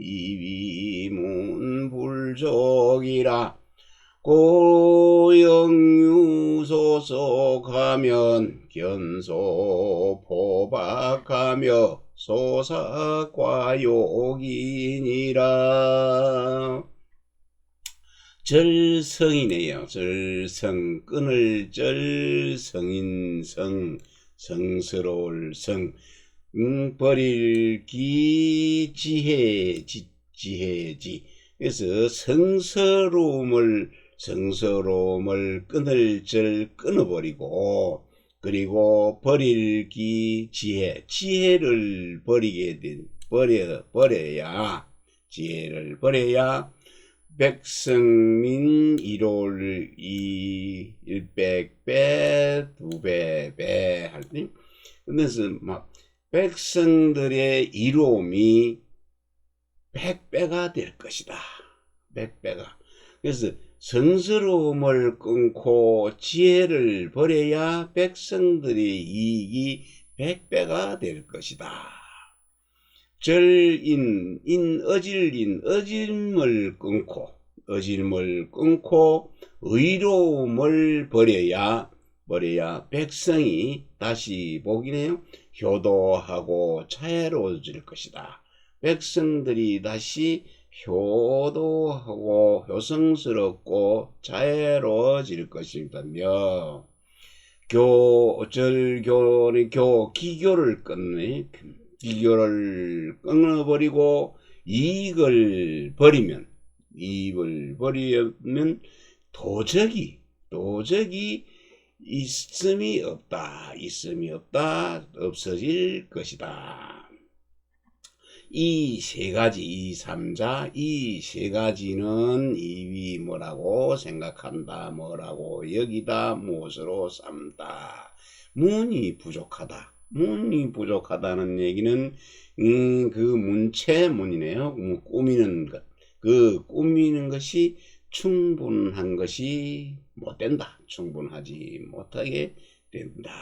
이위문불족이라 고영유소속하면 견소포박하며 소사과욕이니라. 절성이네요. 절성, 끊을 절, 성인성, 성스러울 성, 버릴 기, 지혜지. 그래서 성스러움을 끊을 절 끊어버리고, 그리고 버릴 기, 지혜를 지혜를 버려야 백성민 일올 일백배 두배배 할 때, 그래서 막 백성들의 이로움이 100배가 될 것이다. 100배가. 그래서 성스러움을 끊고 지혜를 버려야 백성들의 이익이 100배가 될 것이다. 어질림을 끊고 의로움을 버려야 백성이 다시 보기네요. 효도하고 자애로워질 것이다. 백성들이 다시 효도하고 효성스럽고 자애로워질 것이다며, 기교를 끊어버리고 이익을 버리면 도적이 있음이 없다, 없어질 것이다. 이 세 가지, 이 삼자, 이 세 가지는 이위 뭐라고 생각한다, 뭐라고 여기다, 무엇으로 삼다. 문이 부족하다. 문이 부족하다는 얘기는 그 문체문이네요. 꾸미는 것. 그 꾸미는 것이 충분한 것이 못 된다. 충분하지 못하게 된다.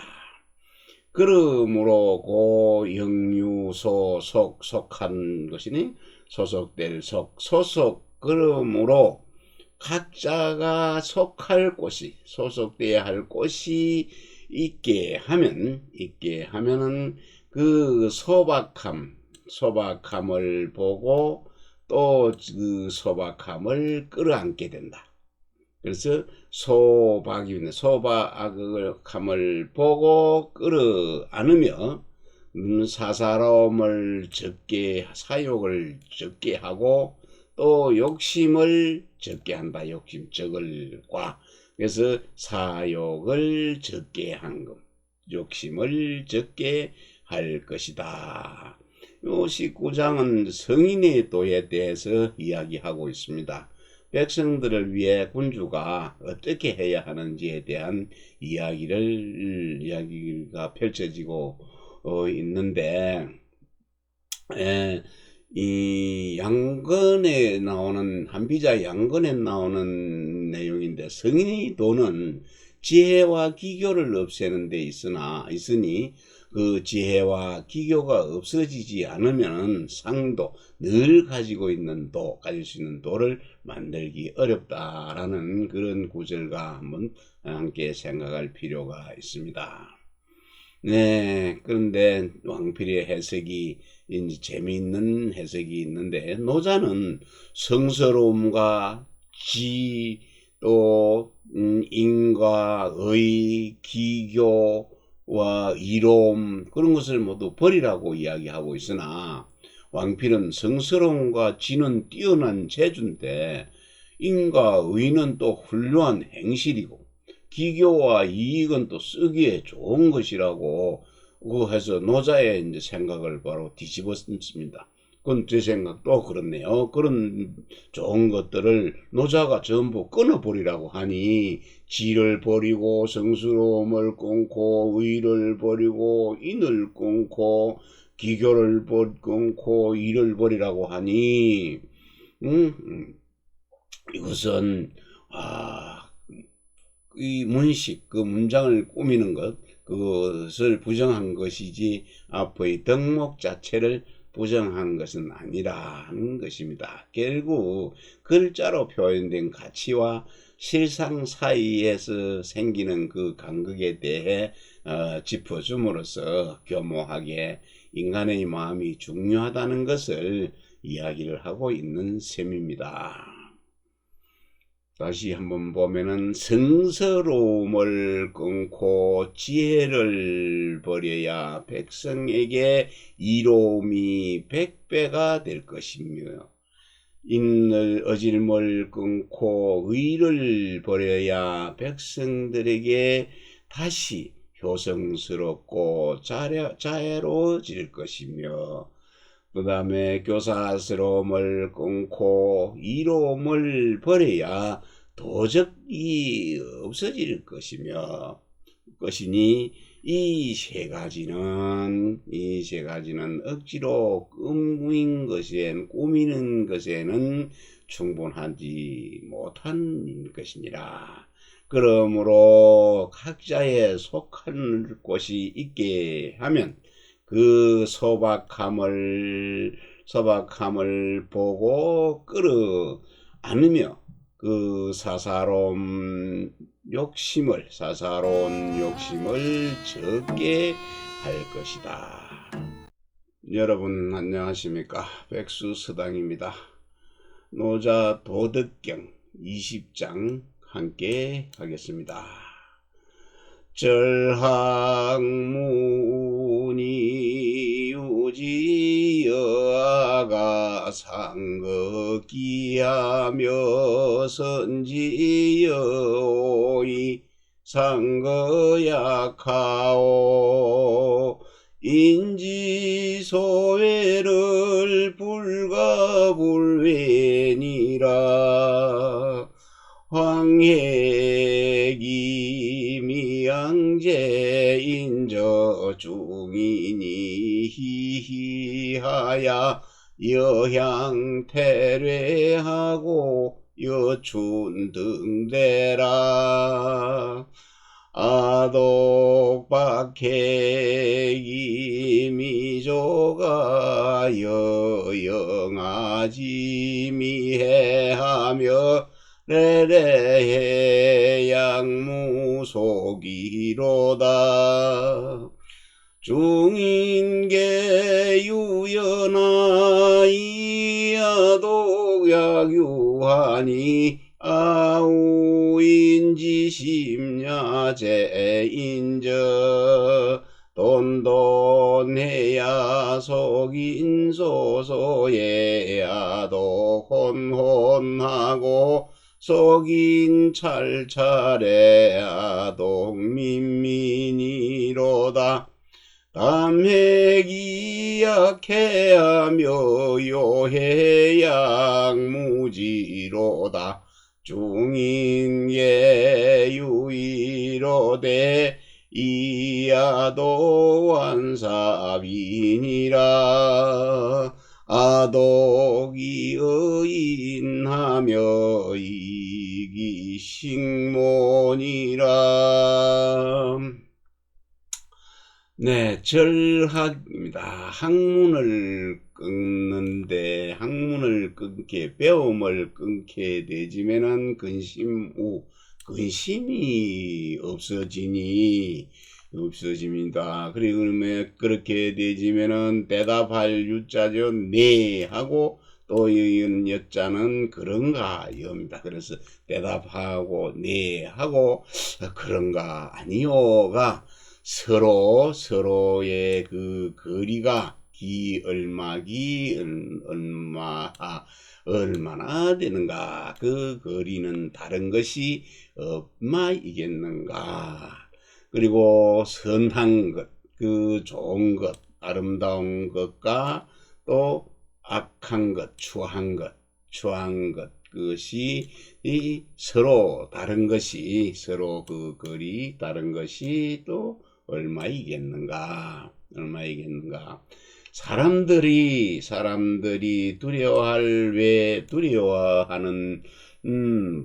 그러므로 고 영유소 속한 것이니 소속될 소속 그러므로 각자가 속할 곳이 소속돼야 할 곳이 있게 하면은 그 소박함을 보고 또 그 소박함을 끌어안게 된다. 그래서 소박함을 보고 끌어안으며 사사로움을 적게 사욕을 적게 하고 또 욕심을 적게 한다. 적을과 그래서 사욕을 적게 한 것, 욕심을 적게 할 것이다. 요 19장은 성인의 도에 대해서 이야기하고 있습니다. 백성들을 위해 군주가 어떻게 해야 하는지에 대한 이야기가 펼쳐지고 있는데, 이 양건에 나오는 한비자 양건에 나오는 내용인데, 성인의 도는 지혜와 기교를 없애는 데 있으니 그 지혜와 기교가 없어지지 않으면 상도 늘 가질 수 있는 도를 만들기 어렵다라는 그런 구절과 한번 함께 생각할 필요가 있습니다. 네, 그런데 왕필의 해석이 이제 재미있는 해석이 있는데, 노자는 성스러움과 또 인과 의, 기교와 이로움 그런 것을 모두 버리라고 이야기하고 있으나, 왕필은 성스러움과 지는 뛰어난 재주인데 인과 의는 또 훌륭한 행실이고 기교와 이익은 또 쓰기에 좋은 것이라고 해서 노자의 이제 생각을 바로 뒤집었습니다. 그건 제 생각도 그렇네요. 그런 좋은 것들을 노자가 전부 끊어버리라고 하니 지를 버리고 성스러움을 끊고 의를 버리고 인을 끊고 기교를 끊고 이를 버리라고 하니 이것은 이 문식 그 문장을 꾸미는 것 그것을 부정한 것이지 앞의 덕목 자체를 부정한 것은 아니라는 것입니다. 결국 글자로 표현된 가치와 실상 사이에서 생기는 그 간극에 대해 짚어줌으로써 교묘하게 인간의 마음이 중요하다는 것을 이야기를 하고 있는 셈입니다. 다시 한번 보면은 성스러움을 끊고 지혜를 버려야 백성에게 이로움이 100배가 될 것이며 어질물 끊고 의를 버려야 백성들에게 다시 효성스럽고 자애로워질 것이며 그 다음에 교사스러움을 끊고 이로움을 버려야 도적이 없어질 것이니 이 세 가지는 억지로 꾸미는 것에는 충분하지 못한 것이니라. 그러므로 각자의 속한 곳이 있게 하면 그 소박함을 보고 끌어안으며 그 사사로운 욕심을 적게 할 것이다. 여러분 안녕하십니까? 백수서당입니다. 노자 도덕경 20장 함께 하겠습니다. 절항문이 유지여가 상거기하며 선지여오이 상거약하오 인지소외를 태례니라. 황해기 미양제 인저 중이니 희희하야 여향 태례하고 여춘 등대라. 아독박해기 미조가 여영하지 미해하며 레레해 양무속이로다. 중인계 유연하 이야독약유하니 아우인지 심야제인저 돈돈해야 속인소소해야도 혼혼하고 속인 찰찰해야도 민민이로다. 담핵이 약해하며 요해양무지로다. 중인계 유의로되 이야도 완사빈이라. 아독이 의인하며 이기 식문이라. 네, 절학입니다. 학문을 끊는데 학문을 끊게 배움을 끊게 되지면은 근심이 없어집니다. 그리고 그렇게 되지면은 대답할 유자죠. 네 하고 또 이은 여자는 그런가 엽니다. 그래서 대답하고 네 하고 그런가 아니요가 서로의 그 거리가 얼마나 되는가, 그 거리는 다른 것이 얼마이겠는가. 그리고 선한 것, 그 좋은 것, 아름다운 것과 또 악한 것, 추한 것, 그것이 서로 다른 것이, 서로 그 거리 다른 것이 또 얼마이겠는가. 사람들이 두려워하는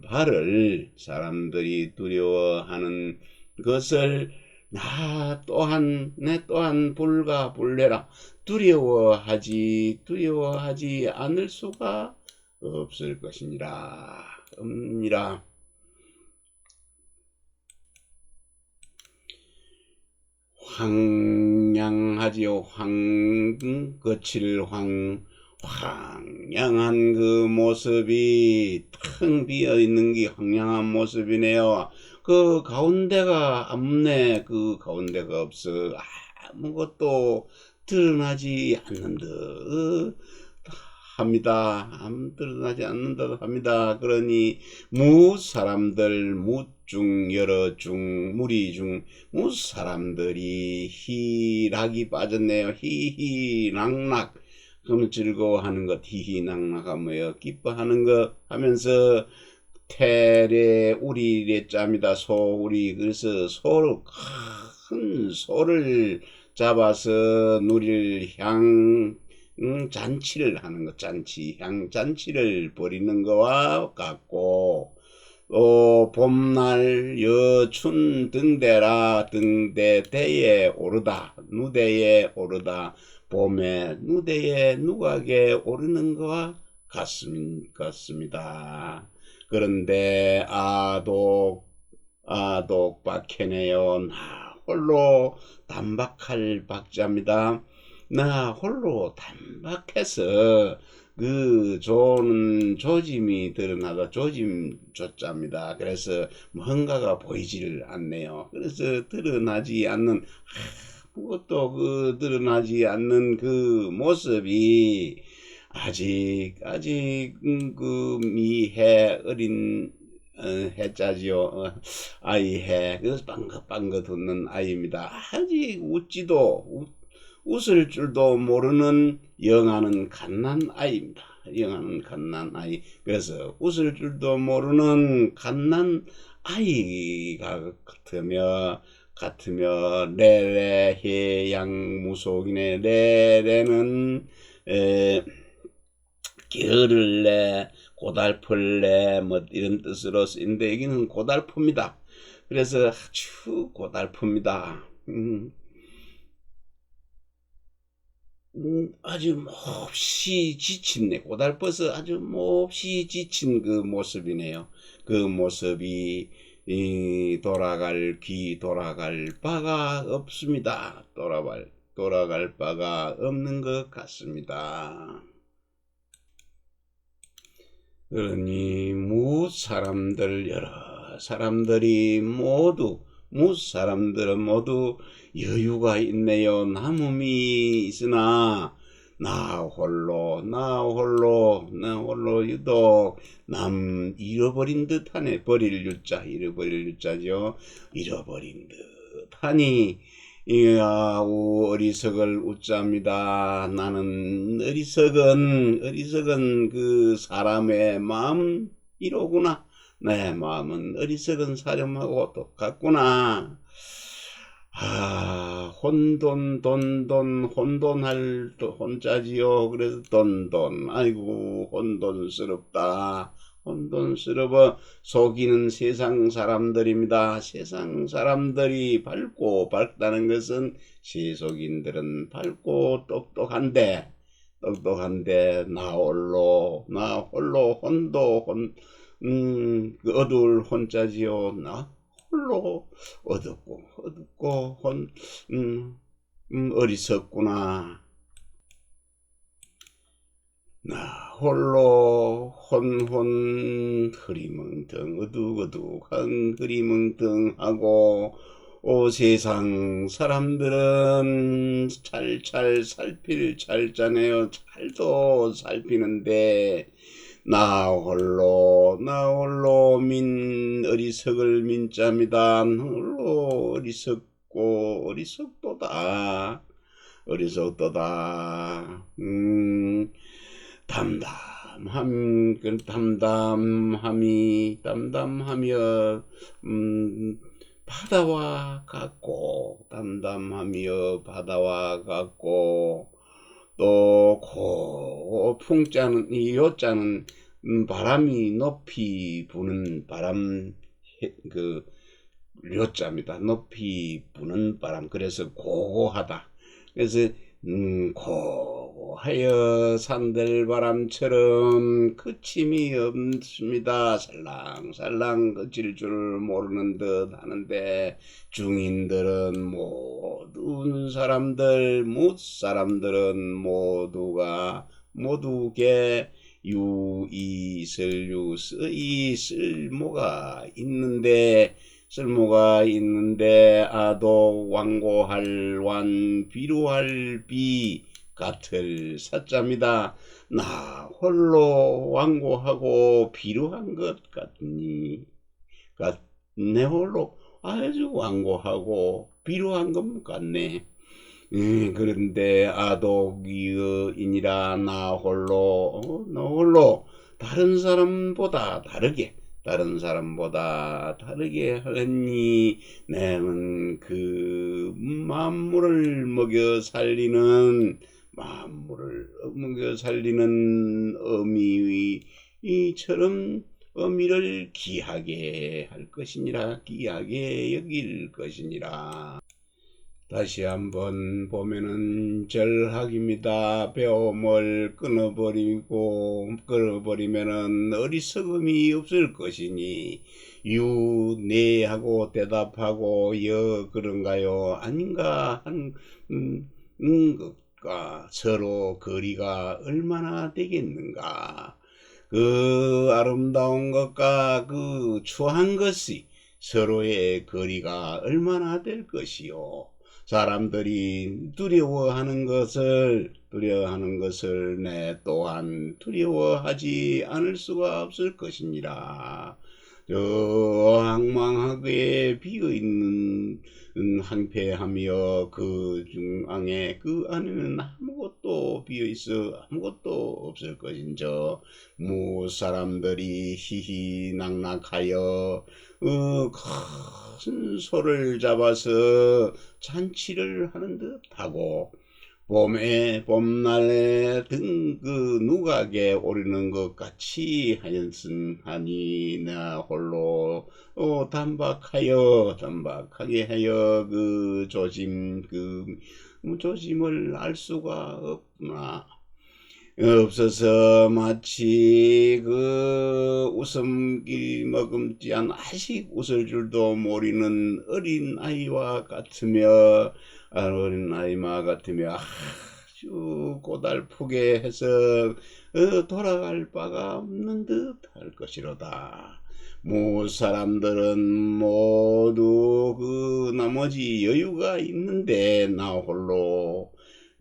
바를, 사람들이 두려워하는 것을 내 또한 불가불례라. 두려워하지 않을 수가 없을 것이니라. 황량하지요. 황량한 그 모습이 텅 비어 있는 게 황량한 모습이네요. 그 가운데가 없네. 그 가운데가 없어. 아무것도 드러나지 않는 듯 합니다. 드러나지 않는 듯 합니다. 그러니 무리 중 사람들이 희락이 빠졌네요. 희희낙낙. 그러면 즐거워하는 것, 희희낙낙하며 기뻐하는 것 하면서 태례 우리 짭니다. 소우리. 그래서 큰 소를 잡아서 누릴 잔치를 하는 것, 향잔치를 벌이는 것과 같고, 봄날 여춘 등대라. 등대대에 오르다, 누대에 오르다. 봄에 누대에 누각에 오르는 것과 같습니다. 그런데 아독박해네요. 나 홀로 단박할 박자입니다. 나 홀로 단박해서 그 조짐이 드러나다. 조자입니다. 그래서 뭔가가 보이지를 않네요. 그래서 드러나지 않는 아무것도 드러나지 않는 그 모습이 아직 그 미해 어린 해자지요. 아이해. 그래서 빵긋 웃는 아이입니다. 아직 웃을 줄도 모르는 영하는 갓난 아이입니다. 영하는 갓난 아이. 그래서 웃을 줄도 모르는 갓난 아이가 같으며 레레 해양무속이네. 레레는 게으를 내, 고달플 내, 뭐 이런 뜻으로 쓰인데 여기는 고달픕니다. 그래서 아주 고달픕니다. 아주 몹시 지친네. 고달퍼서 아주 몹시 지친 그 모습이네요. 그 모습이 돌아갈 바가 없습니다. 돌아갈 바가 없는 것 같습니다. 그러니 여러 사람들은 모두 여유가 있네요. 남음이 있으나 나 홀로 유독 남 잃어버린 듯하네. 잃어버릴 유자죠. 잃어버린 듯하니 어리석을 웃자입니다. 나는 어리석은 그 사람의 마음 이로구나. 내 마음은 어리석은 사람하고 똑같구나. 혼돈할 혼자지요. 그래서 아이고 혼돈스러워 속이는 세상 사람들입니다. 세상 사람들이 밝다는 것은 세속인들은 밝고 똑똑한데 나 홀로 그 어두울 혼자지요. 나 홀로 어둡고 어리석구나. 나 홀로 흐리멍텅 어둑어둑한 흐리멍텅하고 세상 사람들은 찰 살필 찰잖아요. 잘도 살피는데 나 홀로 어리석을 민자입니다. 홀로 어리석도다. 담담하며 바다와 같고 또 풍자는 이 요자는 바람이 높이 부는 바람 요자입니다. 높이 부는 바람. 그래서 고고하다. 그래서 고고하여 산들바람처럼 그침이 없습니다. 살랑살랑 그칠 줄 모르는 듯 하는데 중인들은 모든 사람들 뭇사람들은 모두게 쓸모가 있는데 아도 완고할 완 비루할 비 같을 사자입니다. 나 홀로 완고하고 비루한 것 같니? 내 홀로 아주 완고하고 비루한 것 같네. 그런데 아독이니라 나 홀로 다른 사람보다 다르게 하니 내는 그 만물을 먹여 살리는 어미처럼 어미를 귀하게 여길 것이니라. 다시 한번 보면은 절학입니다. 배움을 끊어버리면은 어리석음이 없을 것이니 네하고 대답하고 그런가요? 아닌가 한 것과 서로 거리가 얼마나 되겠는가? 그 아름다운 것과 그 추한 것이 서로의 거리가 얼마나 될 것이요? 사람들이 두려워하는 것을 내 또한 두려워하지 않을 수가 없을 것이니라. 저 황망하게 비어있는 항폐하며 그 중앙에 그 안에는 아무것도 비어있어 아무것도 없을 것인저 무사람들이 희희낙낙하여 큰 소를 잡아서 잔치를 하는 듯하고 봄날에 등 그 누각에 오르는 것 같이 하였으니 나 홀로 단박하게 하여 그 조짐을 알 수가 없구나. 없어서 마치 그 웃음기 머금지한 아직 웃을 줄도 모르는 어린 아이와 같으며 아주 고달프게 해서 돌아갈 바가 없는 듯 할 것이로다. 사람들은 모두 그 나머지 여유가 있는데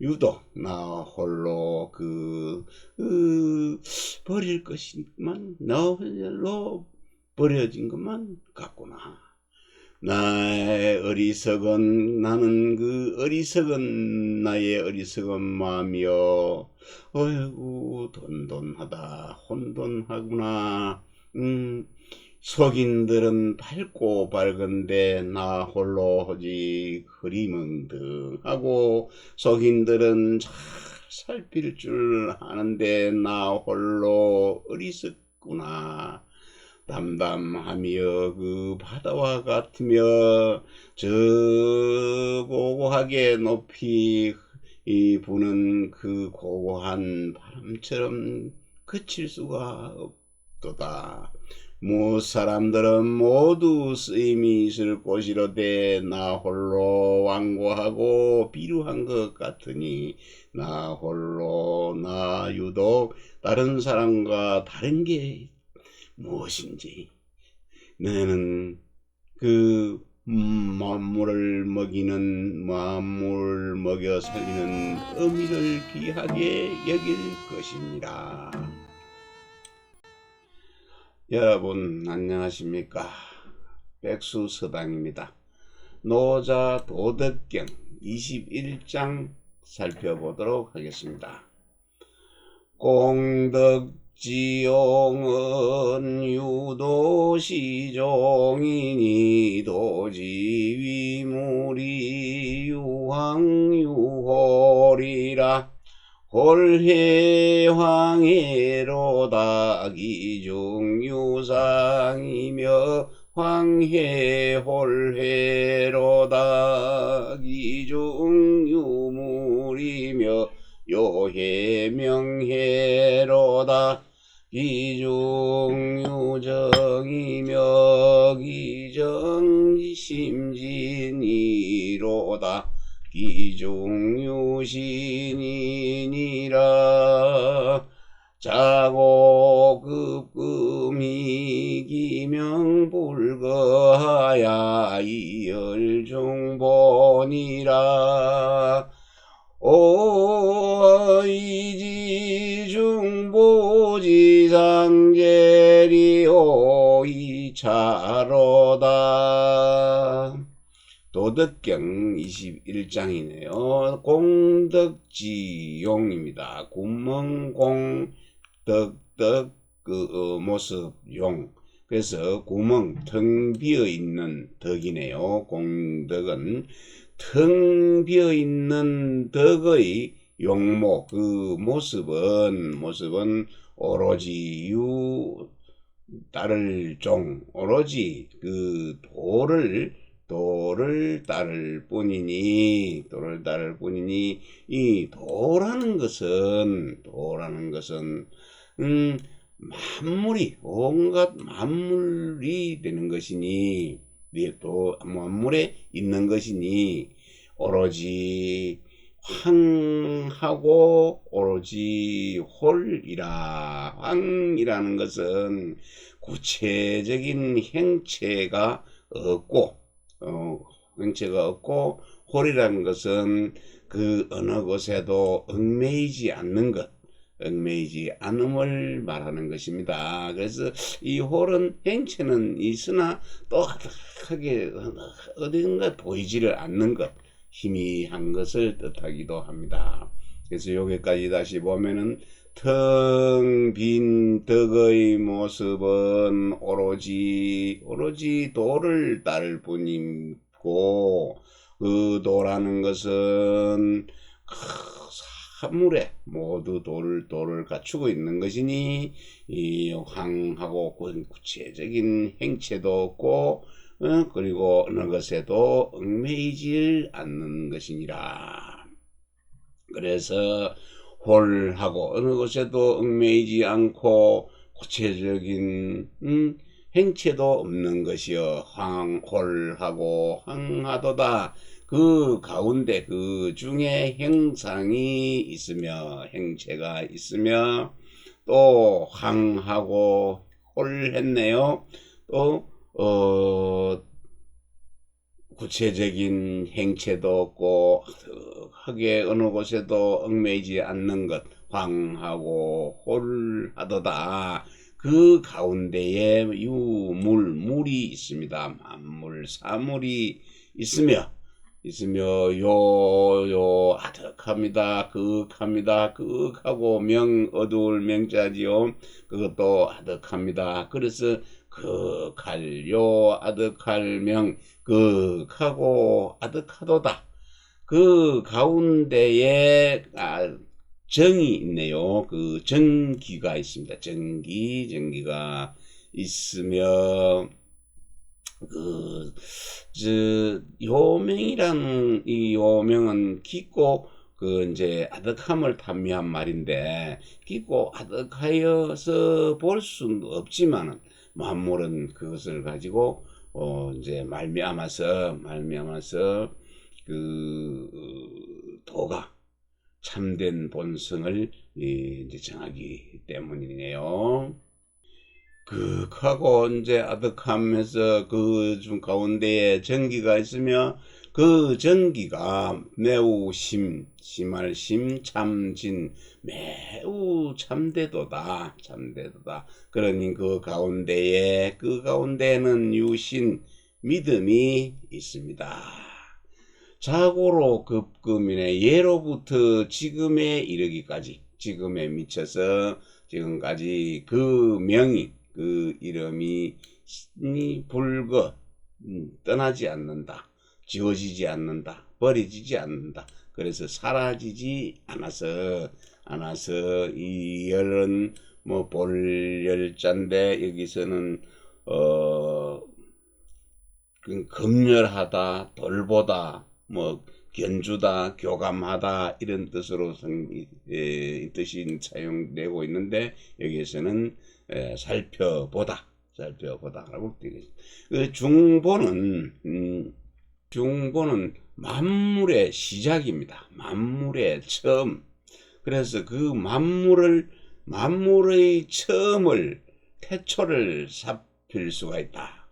유독 나 홀로 버릴 것이만 나 홀로 버려진 것만 같구나. 나는 그 어리석은 나의 어리석은 마음이여 어이구 혼돈하구나. 속인들은 밝고 밝은데 나 홀로 오직 흐리멍텅하고 속인들은 잘 살필 줄 아는데 나 홀로 어리석구나. 담담하며 그 바다와 같으며 저 고고하게 높이 부는 그 고고한 바람처럼 그칠 수가 없도다. 사람들은 모두 쓰임이 있을 곳이로되 나 홀로 완고하고 비루한 것 같으니 나 유독 다른 사람과 다른 게 무엇인지 너는 그 만물 먹여 살리는 어미를 귀하게 여길 것이니라. 여러분 안녕하십니까? 백수서당입니다. 노자 도덕경 21장 살펴보도록 하겠습니다. 공덕지용은 유도시종이니 도지위물이 유황유홀이라 홀해황해로다 기중유상이며 황해홀해로다 기중유물이며 요해명해로다 기중유정이며 기정심진이로다 기중유신이니라. 자고급금이 기명불거하야 이열중본이라. 오이지중보지상제리오 이차로다. 도덕경 21장이네요. 공덕지용입니다. 구멍공 덕덕 모습용. 그래서 구멍 텅 비어있는 덕이네요. 공덕은 텅 비어있는 덕의 용모 그 모습은 오로지 따를 종 오로지 그 도를 따를 뿐이니 이 도라는 것은 만물이 온갖 만물이 되는 것이니 또 만물에 있는 것이니 오로지 황하고 오로지 홀이라. 황이라는 것은 구체적인 행체가 없고 홀이라는 것은 그 어느 곳에도 얽매이지 않는 것, 얽매이지 않음을 말하는 것입니다. 그래서 이 홀은 행체는 있으나 또 하게 어딘가 보이지를 않는 것, 희미한 것을 뜻하기도 합니다. 그래서 여기까지 다시 보면은 텅 빈 덕의 모습은 오로지 도를 따를 뿐이고, 그 도라는 것은 사물에 모두 도를 갖추고 있는 것이니 이 황하고 구체적인 행체도 없고 그리고 어느 것에도 얽매이질 않는 것이니라. 그래서 홀하고 어느 것에도 얽매이지 않고 구체적인 행체도 없는 것이여 홀하고 황하도다. 그 가운데 그 중에 형상이 있으며 행체가 있으며 또 황하고 홀했네요. 또 구체적인 행체도 없고 하게 어느 곳에도 얽매이지 않는 것, 황하고 홀하도다. 그 가운데에 물이 있습니다. 만물 사물이 있으며 아득합니다. 그윽하고 어두울 명자지요. 그것도 아득합니다. 그래서 아득할 명, 그윽하고 아득하도다. 그 가운데에 정이 있네요. 그 정기가 있습니다. 정기가 있으며 요명이라는 이 요명은 깊고 이제 아득함을 탐미한 말인데, 깊고 아득하여서 볼 수는 없지만은 만물은 그것을 가지고 이제 말미암아서 도가 참된 본성을 이제 정하기 때문이네요. 극하고 이제 아득함에서 그 중 가운데에 전기가 있으며 그 전기가 매우 심할 참진 매우 참되도다. 그러니 그 가운데에는 유신 믿음이 있습니다. 자고로 급금이네. 예로부터 지금에 이르기까지, 지금에 미쳐서 지금까지 그 명이, 그 이름이 떠나지 않는다. 지워지지 않는다. 버려지지 않는다. 그래서 사라지지 않아서 이 열은 볼열자인데 여기서는 검열하다, 돌보다, 견주다, 교감하다 이런 뜻으로 뜻이 사용되고 있는데 여기에서는 살펴보다라고 되어 있습니다. 그 중보는 만물의 시작입니다. 만물의 처음. 그래서 그 만물의 처음을 태초를 살필 수가 있습니다.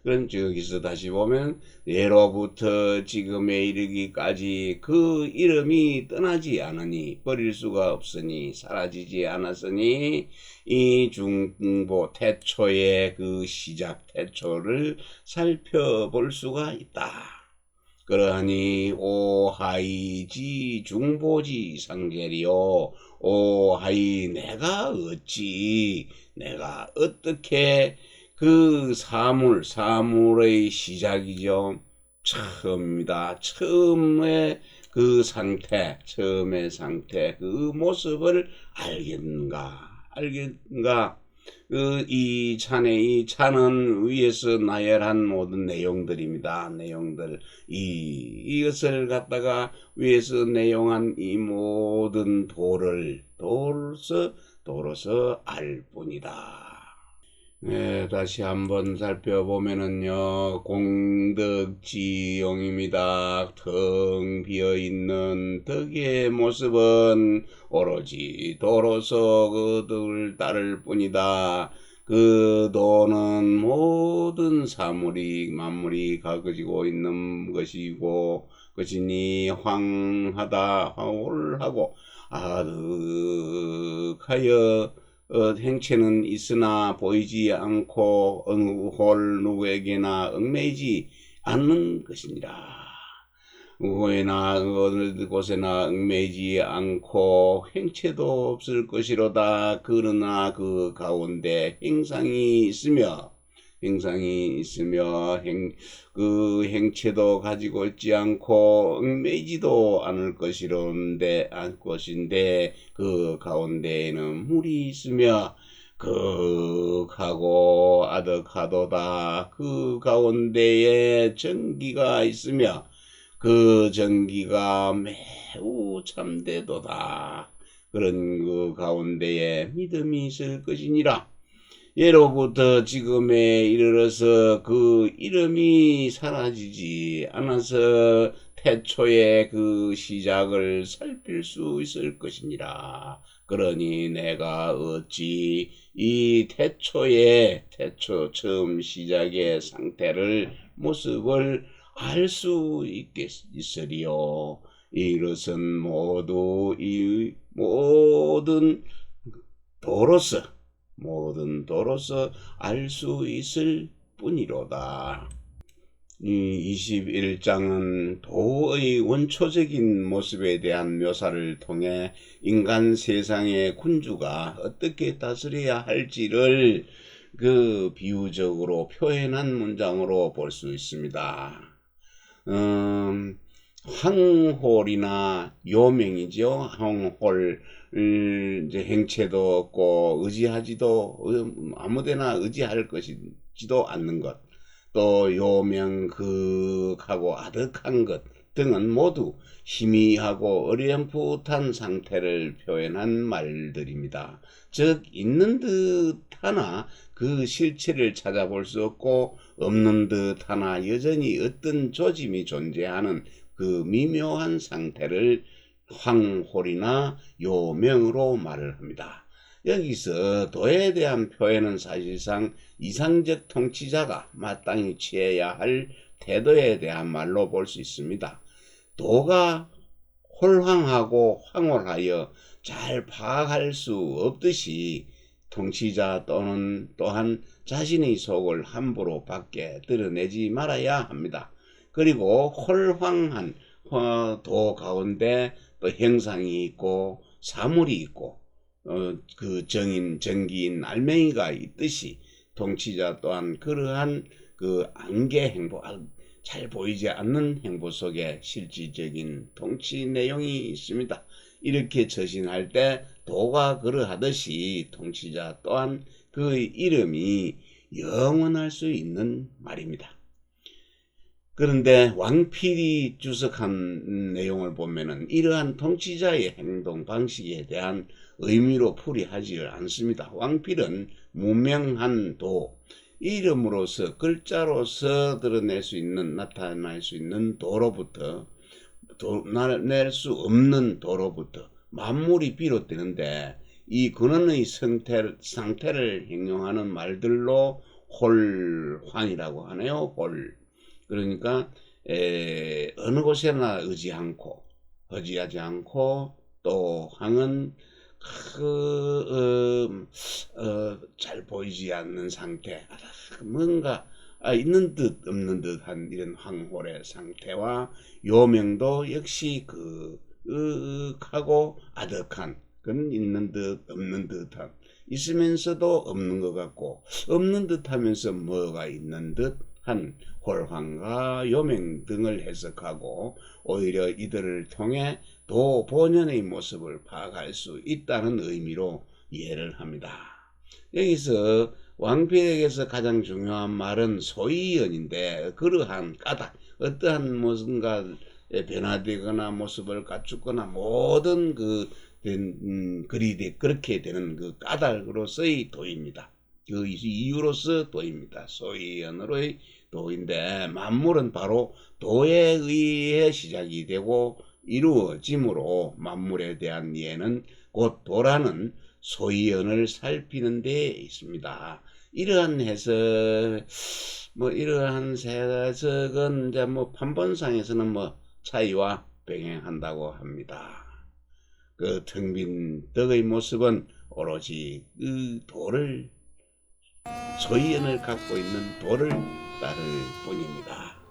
그럼 여기서 다시 보면 예로부터 지금에 이르기까지 그 이름이 떠나지 않으니 버릴 수가 없으니 사라지지 않았으니 이 중보 태초의 그 시작 태초를 살펴볼 수가 있다. 그러하니 오하이지 중보지 상계리요. 오하이 내가 어떻게 그 사물의 시작이죠. 처음이다. 처음의 상태, 그 모습을 알겠는가? 이 차는 위에서 나열한 모든 내용들입니다. 이것을 갖다가 위에서 내용한 이 모든 도로서 알 뿐이다. 네, 다시 한번 살펴보면은요, 공덕지용입니다. 텅 비어있는 덕의 모습은 오로지 도로서 그 덕을 따를 뿐이다. 그 도는 모든 만물이 가지고 있는 것이니 홀하고 아득하여 행체는 있으나 보이지 않고 어느 홀 누구에게나 얽매이지 않는 것이니라. 우호에나 어느 곳에나 얽매이지 않고 행체도 없을 것이로다. 그러나 그 가운데 행상이 있으며 그 행체도 가지고 있지 않고 얽매이지도 않을 것인데 그 가운데에는 물이 있으며 극하고 아득하도다. 그 가운데에 전기가 있으며 그 전기가 매우 참되도다. 그런 그 가운데에 믿음이 있을 것이니라. 예로부터 지금에 이르러서 그 이름이 사라지지 않아서 태초의 그 시작을 살필 수 있을 것이니라. 그러니 내가 어찌 이 태초 처음 시작의 상태를 모습을 알 수 있으리요. 이것은 모든 도로서 알 수 있을 뿐이로다. 이 21장은 도의 원초적인 모습에 대한 묘사를 통해 인간 세상의 군주가 어떻게 다스려야 할지를 그 비유적으로 표현한 문장으로 볼 수 있습니다. 황홀이나 요명이죠. 황홀 이제 행체도 없고 아무데나 의지할 것이지도 않는 것, 또 요명 극하고 아득한 것 등은 모두 희미하고 어렴풋한 상태를 표현한 말들입니다. 즉 있는 듯 하나 그 실체를 찾아볼 수 없고 없는 듯 하나 여전히 어떤 조짐이 존재하는 그 미묘한 상태를 황홀이나 요명으로 말을 합니다. 여기서 도에 대한 표현은 사실상 이상적 통치자가 마땅히 취해야 할 태도에 대한 말로 볼 수 있습니다. 도가 홀황하고 황홀하여 잘 파악할 수 없듯이 통치자 또한 자신의 속을 함부로 밖에 드러내지 말아야 합니다. 그리고 홀황한 도 가운데 또 형상이 있고 사물이 있고 그 정기인 알맹이가 있듯이 통치자 또한 그러한 그 안개 행보, 잘 보이지 않는 행보 속에 실질적인 통치 내용이 있습니다. 이렇게 처신할 때 도가 그러하듯이 통치자 또한 그 이름이 영원할 수 있는 말입니다. 그런데 왕필이 주석한 내용을 보면은 이러한 통치자의 행동 방식에 대한 의미로 풀이하지 않습니다. 왕필은 무명한 도, 이름으로서 글자로서 나타낼 수 있는 도로부터 낼 수 없는 도로부터 만물이 비롯되는데 이 근원의 상태를形容하는 말들로 홀황이라고 하네요. 홀. 그러니까 어느 곳에나 의지하지 않고 또 황은 잘 보이지 않는 상태, 뭔가 있는 듯 없는 듯한 이런 황홀의 상태와 요명도 역시 하고 아득한, 그건 있는 듯 없는 듯한, 있으면서도 없는 것 같고 없는 듯하면서 뭐가 있는 듯한 홀황과 요명 등을 해석하고 오히려 이들을 통해 도 본연의 모습을 파악할 수 있다는 의미로 이해를 합니다. 여기서 왕필에게서 가장 중요한 말은 소이연인데, 그러한 까닭, 어떠한 무슨가 변화되거나 모습을 갖추거나 모든 그렇게 되는 그 까닭으로서의 도입니다. 그 이유로서 도입니다. 소이연으로의 도인데, 만물은 바로 도에 의해 시작이 되고 이루어지므로 만물에 대한 이해는 곧 도라는 소이연을 살피는 데 있습니다. 이러한 해석은 이제 판본상에서는 차이와 병행한다고 합니다. 그 텅 빈 떡의 모습은 오로지 그 돌을 소유연을 갖고 있는 돌을 따를 뿐입니다.